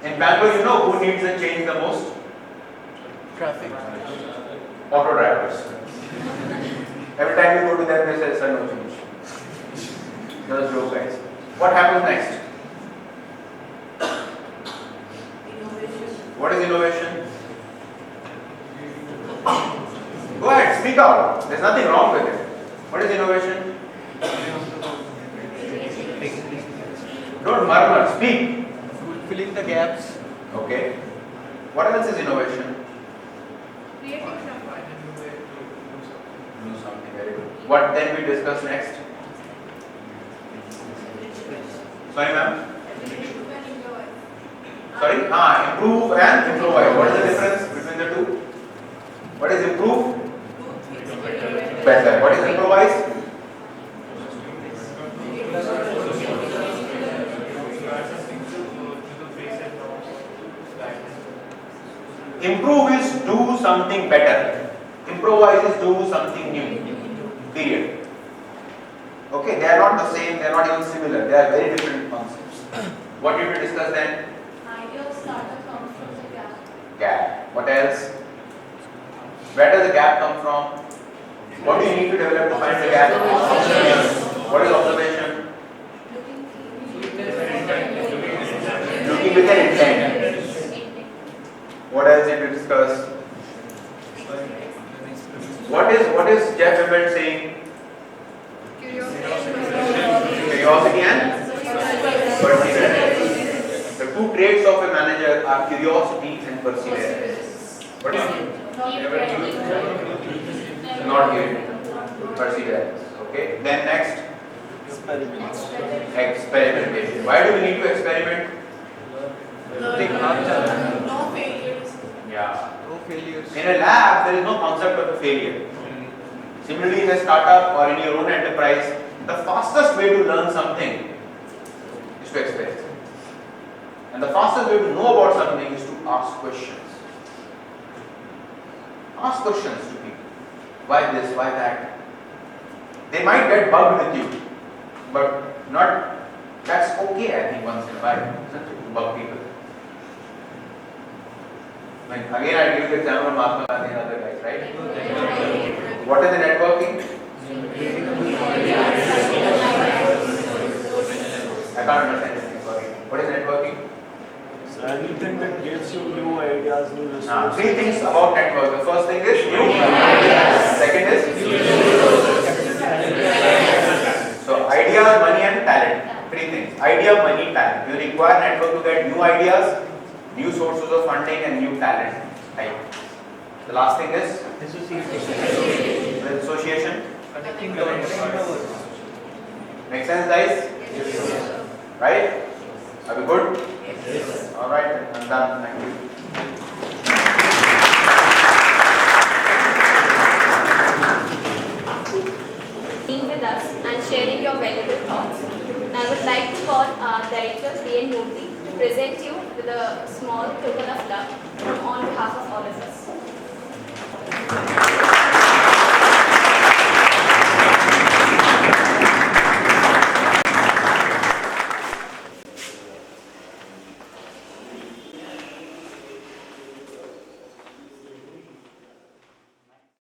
In Bangalore, you know who needs a change the most? Traffic. Auto drivers. Every time you go to them, they say, sir, no change. Just joke, guys. What happens next? What is innovation? Go ahead, speak out. There's nothing wrong with it. What is innovation? Don't murmur, speak. Filling the gaps. Okay. What else is innovation? Creating something. Do something very good. What then we discuss next? Sorry, ma'am? Sorry? Improve and improvise. What is the difference between the two? What is improve? Better. What is improvise? Improve is do something better. Improvise is do something new. Period. Okay, they are not the same, they are not even similar. They are very different concepts. What did we discuss then? Idea of startup comes from the gap. Gap. What else? Where does the gap come from? What do you need to develop to find the gap? What is observation? Looking with an intent. What else did we discuss? What is Jeff Immelt saying? Curiosity and perseverance. The two traits of a manager are curiosity and perseverance. What is it? Not giving. Perseverance. Okay. Then next. Experimentation. Why do we need to experiment? No failures. Yeah. No failures. In a lab, there is no concept of a failure. Similarly, in a startup or in your own enterprise, the fastest way to learn something is to experiment. And the fastest way to know about something is to ask questions. Ask questions to people. Why this? Why that? They might get bugged with you, but not. That's okay, I think, once in a while, isn't it? To bug people. Like, again, I give the example of Mahatma Gandhi and other guys, right? What is the networking? I can't understand anything, sorry. What is networking? So anything that gives you new ideas, new resources. Three things about network. The first thing is new. Second is so Idea, money and talent. Three things. Idea, money, talent. You require network to get new ideas, new sources of funding and new talent. Right. The last thing is association. Connecting dots. Make sense, guys? Yes. Right? Are we good? Yes. All right, I'm done. Thank you. Being with us and sharing your valuable thoughts. And I would like to call our director, C.N. Murthy, to present you with a small token of love on behalf of all.